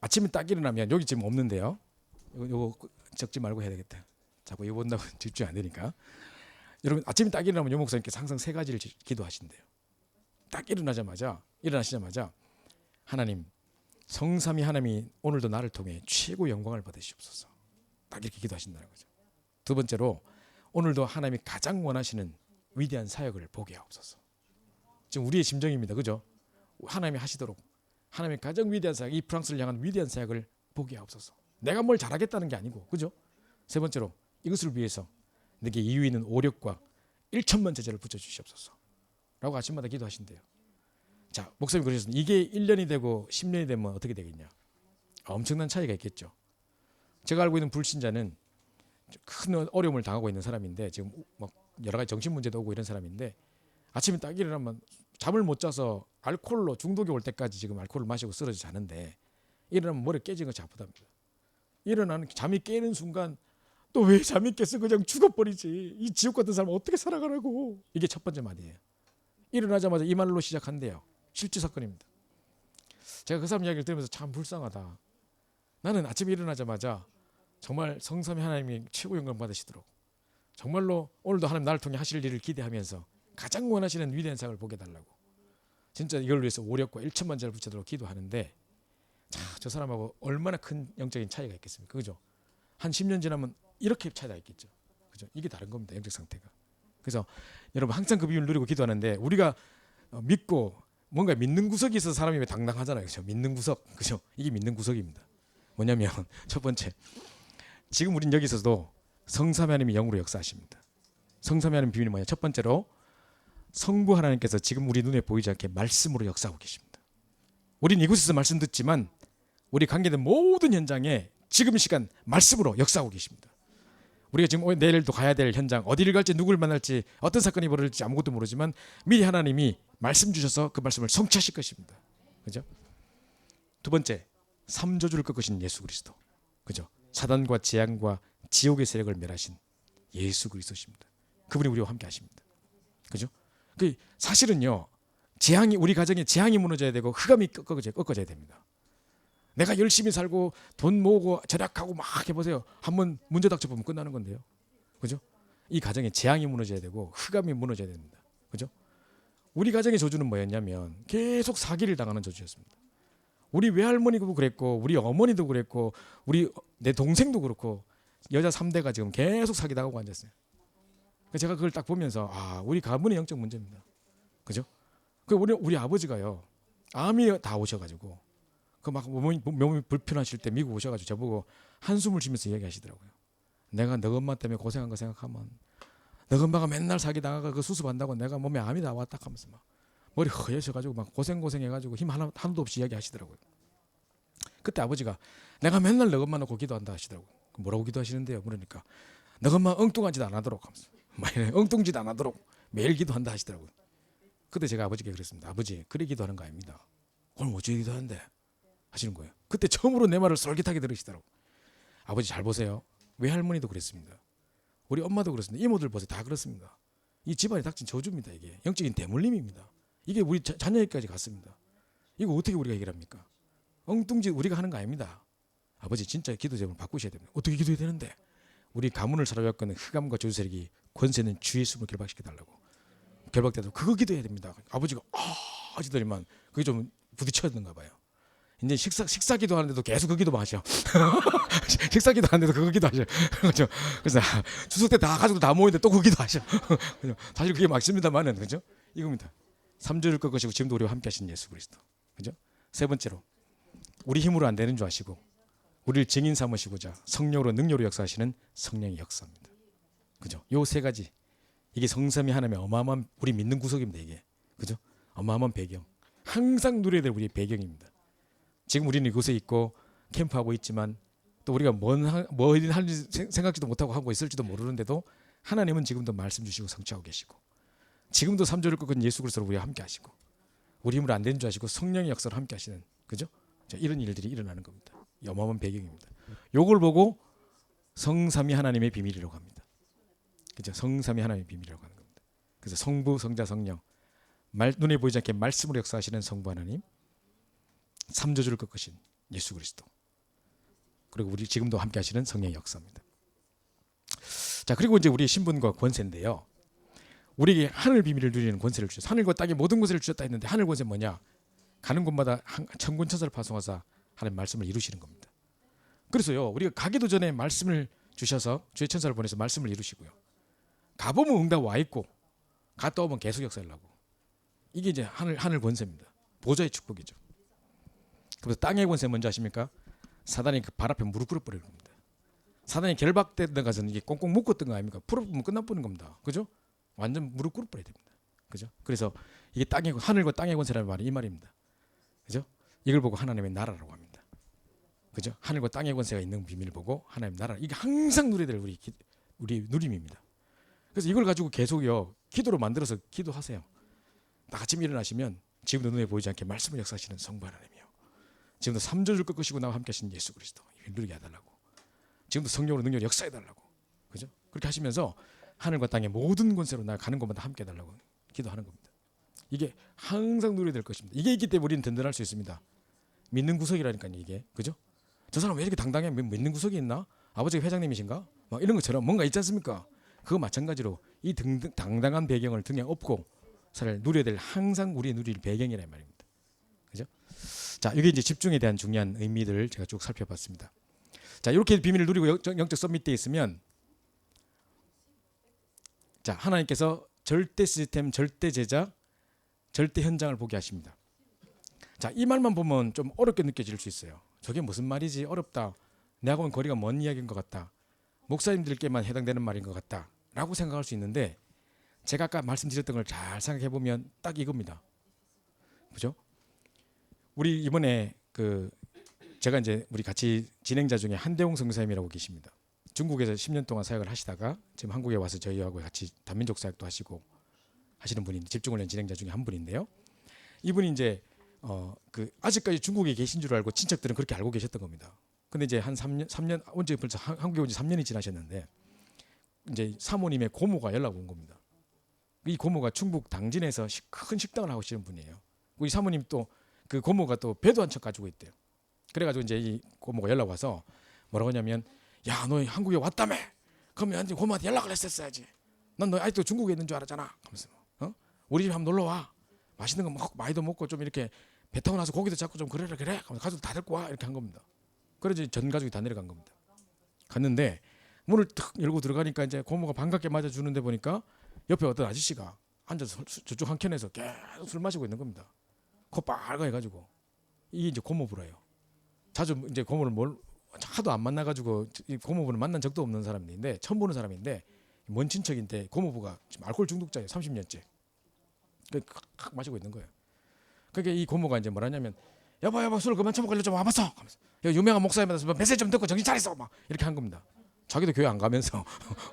아침에 딱 일어나면 여기 지금 없는데요. 이거 적지 말고 해야 되겠다. 자꾸 이거 본다고 집중 안 되니까. 여러분 아침에 딱 일어나면 유 목사님께서 항상 세 가지를 기도하신대요. 딱 일어나시자마자 하나님, 성삼위 하나님이 오늘도 나를 통해 최고 영광을 받으시옵소서. 딱 이렇게 기도하신다는 거죠. 두 번째로 오늘도 하나님이 가장 원하시는 위대한 사역을 보게 하옵소서. 지금 우리의 심정입니다. 그죠? 하나님이 하시도록 하나님의 가장 위대한 사역, 이 프랑스를 향한 위대한 사역을 보게 하옵소서. 내가 뭘 잘하겠다는 게 아니고, 그죠? 세 번째로 이것을 위해서 내게 이유 있는 오력과 1천만 제자를 붙여주시옵소서 라고 아침마다 기도하신대요. 자, 목사님 그러셨습니다. 이게 1년이 되고 10년이 되면 어떻게 되겠냐? 엄청난 차이가 있겠죠. 제가 알고 있는 불신자는 큰 어려움을 당하고 있는 사람인데 지금 막 여러 가지 정신 문제도 오고 이런 사람인데 아침에 딱 일어나면 잠을 못 자서 알코올로 중독이 올 때까지 지금 알코올을 마시고 쓰러져 자는데 일어나면 머리 깨지는 것이 아프답니다. 일어나는 잠이 깨는 순간 또 왜 잠이 깼어? 그냥 죽어버리지. 이 지옥 같은 사람 어떻게 살아가라고. 이게 첫 번째 말이에요. 일어나자마자 이 말로 시작한대요. 실제 사건입니다. 제가 그 사람 이야기를 들으면서 참 불쌍하다. 나는 아침에 일어나자마자 정말 성삼위 하나님이 최고 영광 받으시도록 정말로 오늘도 하나님 나를 통해 하실 일을 기대하면서 가장 원하시는 위대한 사역을 보게 해달라고 진짜 이걸 위해서 오력과 1천만 자를 붙여도록 기도하는데 자, 저 사람하고 얼마나 큰 영적인 차이가 있겠습니까? 그죠? 한 10년 지나면 이렇게 차이가 있겠죠. 그죠? 이게 다른 겁니다. 영적 상태가. 그래서 여러분 항상 그 비밀을 누리고 기도하는데 우리가 믿고 뭔가 믿는 구석이 있어서 사람이 당당하잖아요. 그죠? 믿는 구석. 그죠? 이게 믿는 구석입니다. 뭐냐면 첫 번째 지금 우린 여기서도 성삼위 하나님이 영으로 역사하십니다. 성삼위 하나님 비밀이 뭐냐? 첫 번째로 성부 하나님께서 지금 우리 눈에 보이지 않게 말씀으로 역사하고 계십니다. 우린 이곳에서 말씀 듣지만 우리 관계된 모든 현장에 지금 이 시간 말씀으로 역사하고 계십니다. 우리가 지금 내일도 가야 될 현장, 어디를 갈지 누구를 만날지 어떤 사건이 벌어질지 아무것도 모르지만 미리 하나님이 말씀 주셔서 그 말씀을 성취하실 것입니다. 그죠? 두 번째, 삼저주를 꺾으신 예수 그리스도. 그죠? 사단과 재앙과 지옥의 세력을 멸하신 예수 그리스도십니다. 그분이 우리와 함께 하십니다. 그죠? 그 사실은요, 재앙이, 우리 가정에 재앙이 무너져야 되고 흑암이 꺾어져야 됩니다. 내가 열심히 살고 돈 모으고 절약하고 막 해보세요. 한번 문제 닥쳐보면 끝나는 건데요. 그죠? 이 가정에 재앙이 무너져야 되고 흑암이 무너져야 됩니다. 그죠? 우리 가정의 저주는 뭐였냐면 계속 사기를 당하는 저주였습니다. 우리 외할머니도 그랬고 우리 어머니도 그랬고 우리 내 동생도 그렇고 여자 3대가 지금 계속 사기당하고 앉았어요. 제가 그걸 딱 보면서 우리 가문의 영적 문제입니다. 그죠? 우리 아버지가요, 암이 다 오셔가지고 그 막 몸이 불편하실 때 미국 오셔가지고 저보고 한숨을 쉬면서 이야기하시더라고요. 내가 너 엄마 때문에 고생한 거 생각하면 너 엄마가 맨날 사기당하고 그 수습한다고 내가 몸에 암이 다 왔다 하면서 막 머리 허여셔가지고 막 고생해가지고 힘 하나도 없이 이야기하시더라고요. 그때 아버지가 내가 맨날 너 엄마 놓고 기도한다 하시더라고요. 뭐라고 기도하시는데요? 그러니까 너 엄마 엉뚱한 짓 안 하도록 하면서 엉뚱 짓 안 하도록 매일 기도한다 하시더라고요. 그때 제가 아버지께 그랬습니다. 아버지, 그래 기도하는 거 아닙니다. 오늘 어째 기도하는데? 하시는 거예요. 그때 처음으로 내 말을 솔깃하게 들으시더라고요. 아버지 잘 보세요. 외할머니도 그랬습니다. 우리 엄마도 그렇습니다. 이모들 보세요. 다 그렇습니다. 이 집안에 닥친 저주입니다. 이게 영적인 대물림입니다. 이게 우리 자녀에게까지 갔습니다. 이거 어떻게 우리가 해결합니까? 엉뚱짓 우리가 하는 거 아닙니다. 아버지 진짜 기도 제목을 바꾸셔야 됩니다. 어떻게 기도해야 되는데? 우리 가문을 사로잡고 있는 흑암과 저주 세력이 권세는 주의 숨을 결박시켜달라고. 결박돼도 그거 기도해야 됩니다. 아버지가 하시더니만 그게 좀 부딪혔는가 봐요. 이제 식사 기도하는데도 계속 그 기도만 하셔. 식사 기도하는데도 그거 기도하셔. 그렇죠? 그래서 추석 때 다 가지고 다 모이는데 또 그 기도하셔. 사실 그게 맞습니다만은, 그죠? 이겁니다. 3주를 꺾으시고 지금도 우리와 함께 하신 예수 그리스도. 그죠? 세 번째로, 우리 힘으로 안 되는 줄 아시고 우리를 증인 삼으시고자 성령으로 능력으로 역사하시는 성령의 역사입니다. 그죠? 요 세 가지, 이게 성삼위 하나님의 어마어마한 우리 믿는 구석입니다. 이게, 그죠? 어마어마한 배경, 항상 누려야 될 우리의 배경입니다. 지금 우리는 이곳에 있고 캠프하고 있지만 또 우리가 뭘 하는지 생각지도 못하고 하고 있을지도 모르는데도 하나님은 지금도 말씀 주시고 성취하고 계시고 지금도 3조를 꺾은 예수 그리스도로 우리와 함께 하시고 우리 힘으로 안 되는 줄 아시고 성령의 역사로 함께 하시는, 그죠? 자, 이런 일들이 일어나는 겁니다. 어마어마한 배경입니다. 요걸 보고 성삼위 하나님의 비밀이라고 합니다. 그죠? 성삼위 하나님의 비밀이라고 하는 겁니다. 그래서 성부, 성자, 성령, 눈에 보이지 않게 말씀으로 역사하시는 성부 하나님, 3저주를 꺾으신 예수 그리스도, 그리고 우리 지금도 함께 하시는 성령의 역사입니다. 자, 그리고 이제 우리의 신분과 권세인데요. 우리에게 하늘 비밀을 누리는 권세를 주셨어요. 하늘과 땅의 모든 권세를 주셨다 했는데 하늘 권세 뭐냐? 가는 곳마다 천군 천사를 파송하사 하나님 말씀을 이루시는 겁니다. 그래서요, 우리가 가기도 전에 말씀을 주셔서 주의 천사를 보내서 말씀을 이루시고요. 가보면 응답 와 있고 갔다 오면 계속 역사를 하고, 이게 이제 하늘 권세입니다. 보좌의 축복이죠. 그래서 땅의 권세 뭔지 아십니까? 사단이 그 발 앞에 무릎 꿇어버리는 겁니다. 사단이 결박되던 것은 이게 꽁꽁 묶었던 거 아닙니까? 풀어보면 끝나버리는 겁니다. 그죠? 완전 무릎 꿇어버려야 됩니다. 그죠? 그래서 이게 하늘과 땅의 권세라는 말이 이 말입니다. 그죠? 이걸 보고 하나님의 나라라고 합니다. 그죠? 하늘과 땅의 권세가 있는 비밀을 보고 하나님의 나라, 이게 항상 누려야 될 우리 누림입니다. 그래서 이걸 가지고 계속요, 기도로 만들어서 기도하세요. 아침 일어나시면 지금도 눈에 보이지 않게 말씀을 역사하시는 성부 하나님이요, 지금도 3저주를 꺾으시고 나와 함께 하신 예수 그리스도 누리게 해달라고, 지금도 성령으로 능력을 역사해달라고, 그죠? 그렇게 하시면서 하늘과 땅의 모든 권세로 나 가는 곳마다 함께 해달라고 기도하는 겁니다. 이게 항상 누려야 될 것입니다. 이게 있기 때문에 우리는 든든할 수 있습니다. 믿는 구석이라니까요, 이게. 그죠? 저 사람 왜 이렇게 당당해? 믿는 구석이 있나? 아버지가 회장님이신가? 막 이런 것처럼 뭔가 있지 않습니까? 그거 마찬가지로 이 당당한 배경을 등에 업고 살 누려야 될, 항상 우리의 누릴 배경이란 말입니다. 그죠? 자, 이게 이제 집중에 대한 중요한 의미들을 제가 쭉 살펴봤습니다. 자, 이렇게 비밀을 누리고 영적 서밋대에 있으면, 자, 하나님께서 절대 시스템, 절대 제자, 절대 현장을 보게 하십니다. 자, 이 말만 보면 좀 어렵게 느껴질 수 있어요. 저게 무슨 말이지? 어렵다. 내하고는 거리가 먼 이야기인 것 같다. 목사님들께만 해당되는 말인 것 같다. 라고 생각할 수 있는데, 제가 아까 말씀드렸던 걸 잘 생각해 보면 딱 이겁니다. 그죠? 우리 이번에 그 제가 이제 우리 같이 진행자 중에 한대웅 선교사님이라고 계십니다. 중국에서 10년 동안 사역을 하시다가 지금 한국에 와서 저희하고 같이 단민족 사역도 하시고 하시는 분이 집중훈련 진행자 중에 한 분인데요. 이분이 이제 그 아직까지 중국에 계신 줄 알고 친척들은 그렇게 알고 계셨던 겁니다. 근데 이제 한 3년 언제 벌써 한국에 온 지 3년이 지나셨는데 이제 사모님의 고모가 연락 온 겁니다. 이 고모가 충북 당진에서 큰 식당을 하고 계시는 분이에요. 이 사모님 또 그 고모가 또 배도 한 척 가지고 있대요. 그래가지고 이제 이 고모가 연락 와서 뭐라고 하냐면, 야, 너 한국에 왔다며? 그러면 이제 고모한테 연락을 했었어야지. 난 너 아직도 중국에 있는 줄 알았잖아. 하면서 우리 집 한번 놀러 와. 맛있는 거 먹고 많이도 먹고 좀 이렇게 배 타고 나서 고기도 잡고 좀 그래. 하면서 가족들 다 데리고 와 이렇게 한 겁니다. 그래서 전 가족이 다 내려간 겁니다. 갔는데 문을 탁 열고 들어가니까 이제 고모가 반갑게 맞아주는데 보니까 옆에 어떤 아저씨가 앉아서 저쪽 한 켠에서 계속 술 마시고 있는 겁니다. 코 빨개가지고. 이게 이제 고모부라요. 자주 이제 고모를 하도 안 만나가지고 고모부는 만난 적도 없는 사람인데 처음 보는 사람인데 먼 친척인데 고모부가 지금 알코올 중독자예요. 30년째. 칵 마시고 있는 거예요. 그게 이 고모가 이제 뭐라냐면, 여보 술 그만 처먹을래 좀 와봤어. 하면서 유명한 목사님 만나서 메시지 좀 듣고 정신 차렸어. 막 이렇게 한 겁니다. 자기도 교회 안 가면서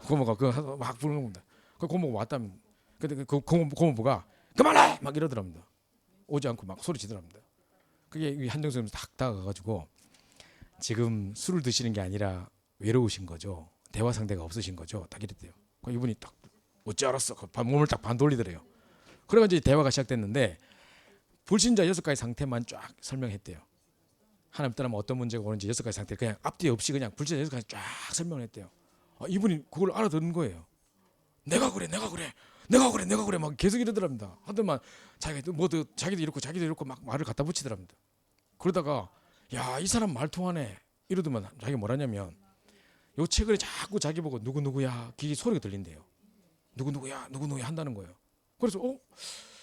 고모가 그거 막 부르는 겁니다. 그 고모가 왔다면, 근데 그 고모부가 그만해 막 이러더랍니다. 오지 않고 막 소리 지더랍니다. 그게 이 한정 선생님 딱 다가가가지고, 지금 술을 드시는 게 아니라 외로우신 거죠. 대화 상대가 없으신 거죠. 딱 이랬대요. 그 이분이 딱 어찌 알았어. 몸을 딱 반 돌리더래요. 그래가지고 대화가 시작됐는데 불신자 6가지 상태만 쫙 설명했대요. 하나님 떠나면 어떤 문제가 오는지 6가지 상태 그냥 앞뒤 없이 그냥 불신자 6가지 쫙 설명을 했대요. 이분이 그걸 알아듣는 거예요. 내가 그래 막 계속 이러더랍니다. 하더만 자기도 이렇고 막 말을 갖다 붙이더랍니다. 그러다가 야, 이 사람 말 통하네 이러더만 자기가 뭐라냐면, 요 책을 자꾸 자기 보고 누구누구야 귀에 소리가 들린대요. 누구누구야 한다는 거예요. 그래서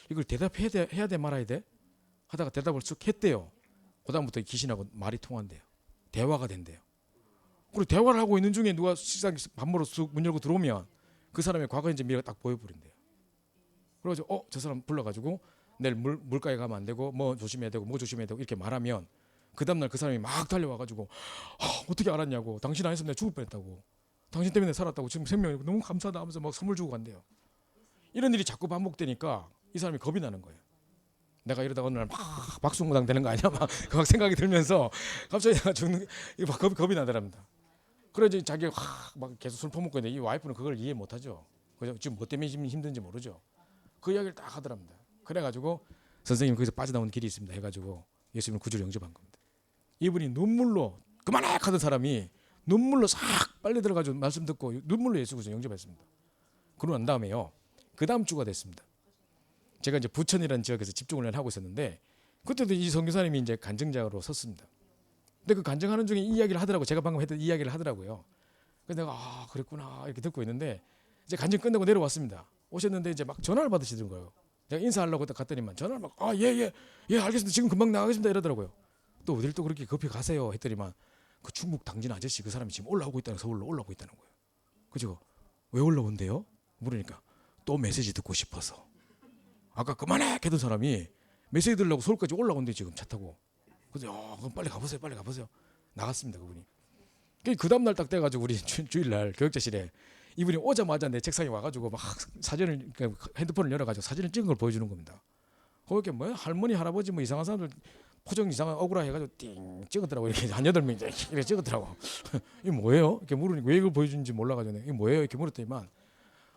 이걸 대답해야 돼 말아야 돼 하다가 대답을 쓱 했대요. 그다음부터 귀신하고 말이 통한대요. 대화가 된대요. 그리고 대화를 하고 있는 중에 누가 식당 밥 먹으러 쑥 문 열고 들어오면 그 사람의 과거 현재 미래가 딱 보여버린대요. 그래서 저 사람 불러가지고 내일 물가에 가면 안 되고 뭐 조심해야 되고 이렇게 말하면 그 다음날 그 사람이 막 달려와가지고 어떻게 알았냐고, 당신 안 했으면 내가 죽을 뻔했다고, 당신 때문에 살았다고, 지금 생명이 너무 감사하다 하면서 막 선물 주고 간대요. 이런 일이 자꾸 반복되니까 이 사람이 겁이 나는 거예요. 내가 이러다가 어느 날 막 박수무당 되는 거 아니야 막 생각이 들면서 갑자기 내가 죽는 막 겁이 나더랍니다. 그래서 자기가 막 계속 술 퍼먹고 있는데 이 와이프는 그걸 이해 못하죠. 그죠? 지금 뭐 때문에 힘든지 모르죠. 그 이야기를 딱 하더랍니다. 그래가지고 선생님 거기서 빠져나오는 길이 있습니다 해가지고 예수님을 구주로 영접한 겁니다. 이분이 눈물로 그만해 하던 사람이 눈물로 싹 빨리 들어가지고 말씀 듣고 눈물로 예수 구주 영접했습니다. 그러고 난 다음에요, 그 다음 주가 됐습니다. 제가 이제 부천이라는 지역에서 집중훈련을 하고 있었는데 그때도 이 선교사님이 이제 간증자로 섰습니다. 근데 그 간증하는 중에 이 이야기를 하더라고요. 제가 방금 했던 이 이야기를 하더라고요. 그래서 내가 그랬구나 이렇게 듣고 있는데 이제 간증 끝내고 내려왔습니다. 오셨는데 이제 막 전화를 받으시던 거예요. 내가 인사하려고 갔더니만 전화를 막 예 알겠습니다. 지금 금방 나가겠습니다 이러더라고요. 또 어딜 또 그렇게 급히 가세요 했더니만 그 충북 당진 아저씨 그 사람이 지금 올라오고 있다는, 서울로 올라오고 있다는 거예요. 그죠? 왜 올라온대요? 물으니까 또 메시지 듣고 싶어서. 아까 그만해 했던 사람이 메시지 들으려고 서울까지 올라온대 지금 차 타고. 그래서 그럼 빨리 가보세요. 나갔습니다 그분이. 그 다음날 딱 돼가지고 우리 주일날 교육자실에 이분이 오자마자 내 책상에 와가지고 막 사진을, 핸드폰을 열어가지고 사진을 찍은 걸 보여주는 겁니다. 거기 뭐 할머니 할아버지 뭐 이상한 사람들 표정 이상한 억울하 해가지고 띵 찍었더라고. 이렇게 한 8명 이렇게 찍었더라고. 이게 뭐예요? 이렇게 물으니까 왜 이걸 보여주는지 몰라가지고 이게 뭐예요? 이렇게 물었더니만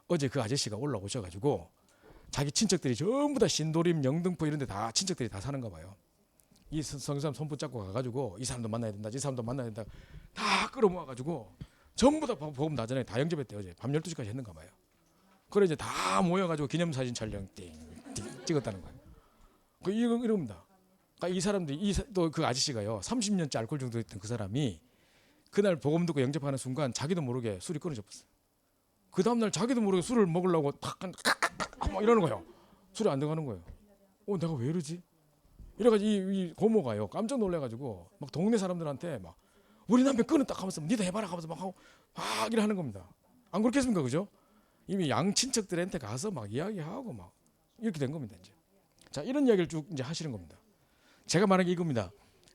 어제 그 아저씨가 올라오셔가지고 자기 친척들이 전부 다 신도림, 영등포 이런 데 다 친척들이 다 사는가 봐요. 이 성사람 손 붙잡고 가가지고 이 사람도 만나야 된다, 이 사람도 만나야 된다 다 끌어모아가지고 전부 다 복음 나전에 다 영접했대요. 어제 밤 12시까지 했는가 봐요. 그래 이제 다 모여가지고 기념사진 촬영 띵 찍었다는 거예요. 이럽니다. 그러니까 이 사람들이 또 그 아저씨가요 30년째 알코올 중독했던 그 사람이 그날 복음 듣고 영접하는 순간 자기도 모르게 술이 끊어져 버렸어요. 그 다음날 자기도 모르게 술을 먹으려고 탁 막 이러는 거예요. 술이 안 들어가는 거예요. 내가 왜 이러지? 이래가지고 이 고모가요 깜짝 놀래가지고 막 동네 사람들한테 막 우리 남편 끊었다 하면서 니도 해봐라 하면서 막 하고 막 이래 하는 겁니다. 안 그렇겠습니까, 그죠? 이미 양 친척들한테 가서 막 이야기하고 막 이렇게 된 겁니다. 이제 자 이런 이야기를 쭉 이제 하시는 겁니다. 제가 말한 게 이겁니다.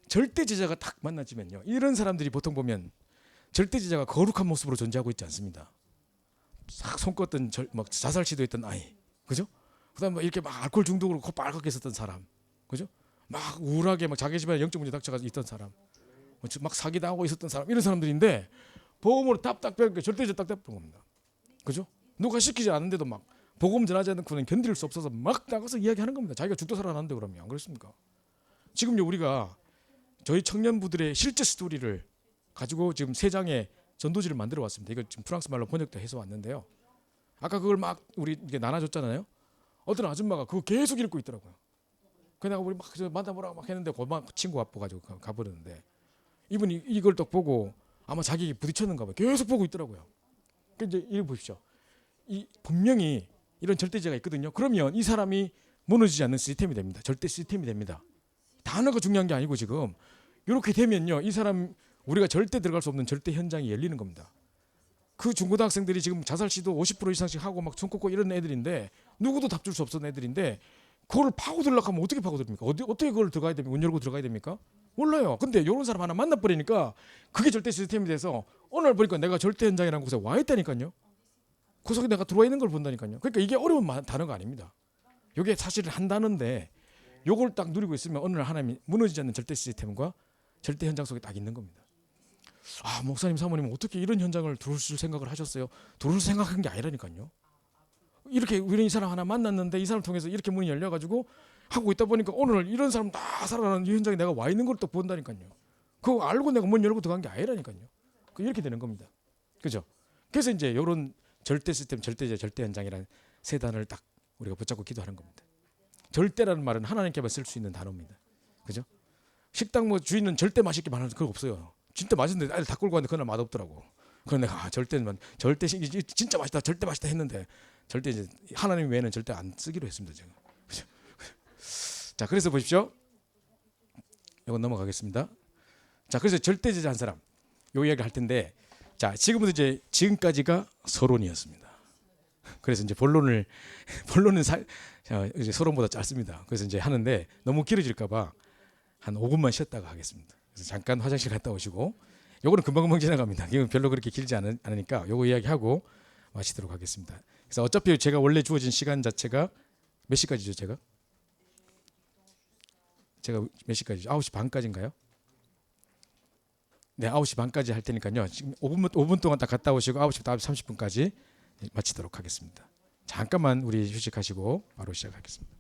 절대 제자가 딱 만나지면요, 이런 사람들이 보통 보면 절대 제자가 거룩한 모습으로 존재하고 있지 않습니다. 싹 손 껐던 막 자살 시도했던 아이, 그죠? 그다음 막 이렇게 막 알코올 중독으로 코 빨갛게 있었던 사람, 그죠? 막 우울하게 막 자기 집안에 영적 문제 닥쳐가지고 있던 사람, 막 사기 당하고 있었던 사람, 이런 사람들인데 복음으로 답답 배우니까 절대적 답답한 겁니다. 그죠? 누가 시키지 않은데도 막 복음 전하지 않고는 견딜 수 없어서 막 나가서 이야기하는 겁니다. 자기가 죽도 살아났는데 그러면 안 그렇습니까? 지금요 우리가 저희 청년부들의 실제 스토리를 가지고 지금 세 장의 전도지를 만들어 왔습니다. 이거 지금 프랑스 말로 번역도 해서 왔는데요. 아까 그걸 막 우리 이게 나눠줬잖아요. 어떤 아줌마가 그거 계속 읽고 있더라고요. 그냥 우리 막 만나보라고 막 했는데 고만 친구 아파가지고 가버렸는데 이분이 이걸 딱 보고 아마 자기에게 부딪혔는가 봐요. 계속 보고 있더라고요. 그러니까 이제 이거 보십시오. 이 분명히 이런 절대제가 있거든요. 그러면 이 사람이 무너지지 않는 시스템이 됩니다. 절대 시스템이 됩니다. 단어가 중요한 게 아니고 지금 이렇게 되면요, 이 사람 우리가 절대 들어갈 수 없는 절대 현장이 열리는 겁니다. 그 중고등학생들이 지금 자살 시도 50% 이상씩 하고 막 손 꽂고 이런 애들인데 누구도 답 줄 수 없었던 애들인데 그걸 파고들려고 하면 어떻게 파고듭니까? 어떻게 그걸 들어가야 됩니까? 문 열고 들어가야 됩니까? 몰라요. 근데 이런 사람 하나 만나버리니까 그게 절대 시스템이 돼서 오늘 보니까 내가 절대 현장이라는 곳에 와 있다니까요. 그 속에 내가 들어와 있는 걸 본다니까요. 그러니까 이게 어려운 단어가 아닙니다. 이게 사실은 한 단어인데 요걸 딱 누리고 있으면 어느 날 하나님이 무너지지 않는 절대 시스템과 절대 현장 속에 딱 있는 겁니다. 아, 목사님 사모님 어떻게 이런 현장을 들어올 생각을 하셨어요? 들어올 생각한 게 아니라니까요. 이렇게 우리는 이 사람 하나 만났는데 이 사람 통해서 이렇게 문이 열려가지고 하고 있다 보니까 오늘 이런 사람 다 살아나는 이 현장에 내가 와 있는 걸 또 본다니까요. 그거 알고 내가 문 열고 들어간 게 아니라니까요. 이렇게 되는 겁니다. 그죠? 그래서 이제 이런 절대 시스템, 절대제, 절대 현장이라는 세 단어를 딱 우리가 붙잡고 기도하는 겁니다. 절대라는 말은 하나님께만 쓸 수 있는 단어입니다. 그죠? 식당 뭐 주인은 절대 맛있게 말하는 그거 없어요. 진짜 맛있는데 애들 다 끌고 갔는데 그날 맛없더라고. 그럼 내가 절대 진짜 맛있다, 절대 맛있다 했는데 절대 이제 하나님 외에는 절대 안 쓰기로 했습니다. 제가. 그죠? 자, 그래서 보십시오. 이건 넘어가겠습니다. 자, 그래서 절대제자 한 사람 요 이야기를 할 텐데, 자, 지금부터 이제 지금까지가 서론이었습니다. 그래서 이제 본론은 이제 서론보다 짧습니다. 그래서 이제 하는데 너무 길어질까봐 한 5분만 쉬었다가 하겠습니다. 그래서 잠깐 화장실 갔다 오시고, 요거는 금방금방 지나갑니다. 이건 별로 그렇게 길지 않으니까 요거 이야기하고 마치도록 하겠습니다. 그래서 어차피 제가 원래 주어진 시간 자체가 몇 시까지죠? 제가 몇 시까지죠? 9시 반까지인가요? 네, 9시 반까지 할 테니까요. 지금 5분 동안 딱 갔다 오시고 9시 30분까지 마치도록 하겠습니다. 잠깐만 우리 휴식하시고 바로 시작하겠습니다.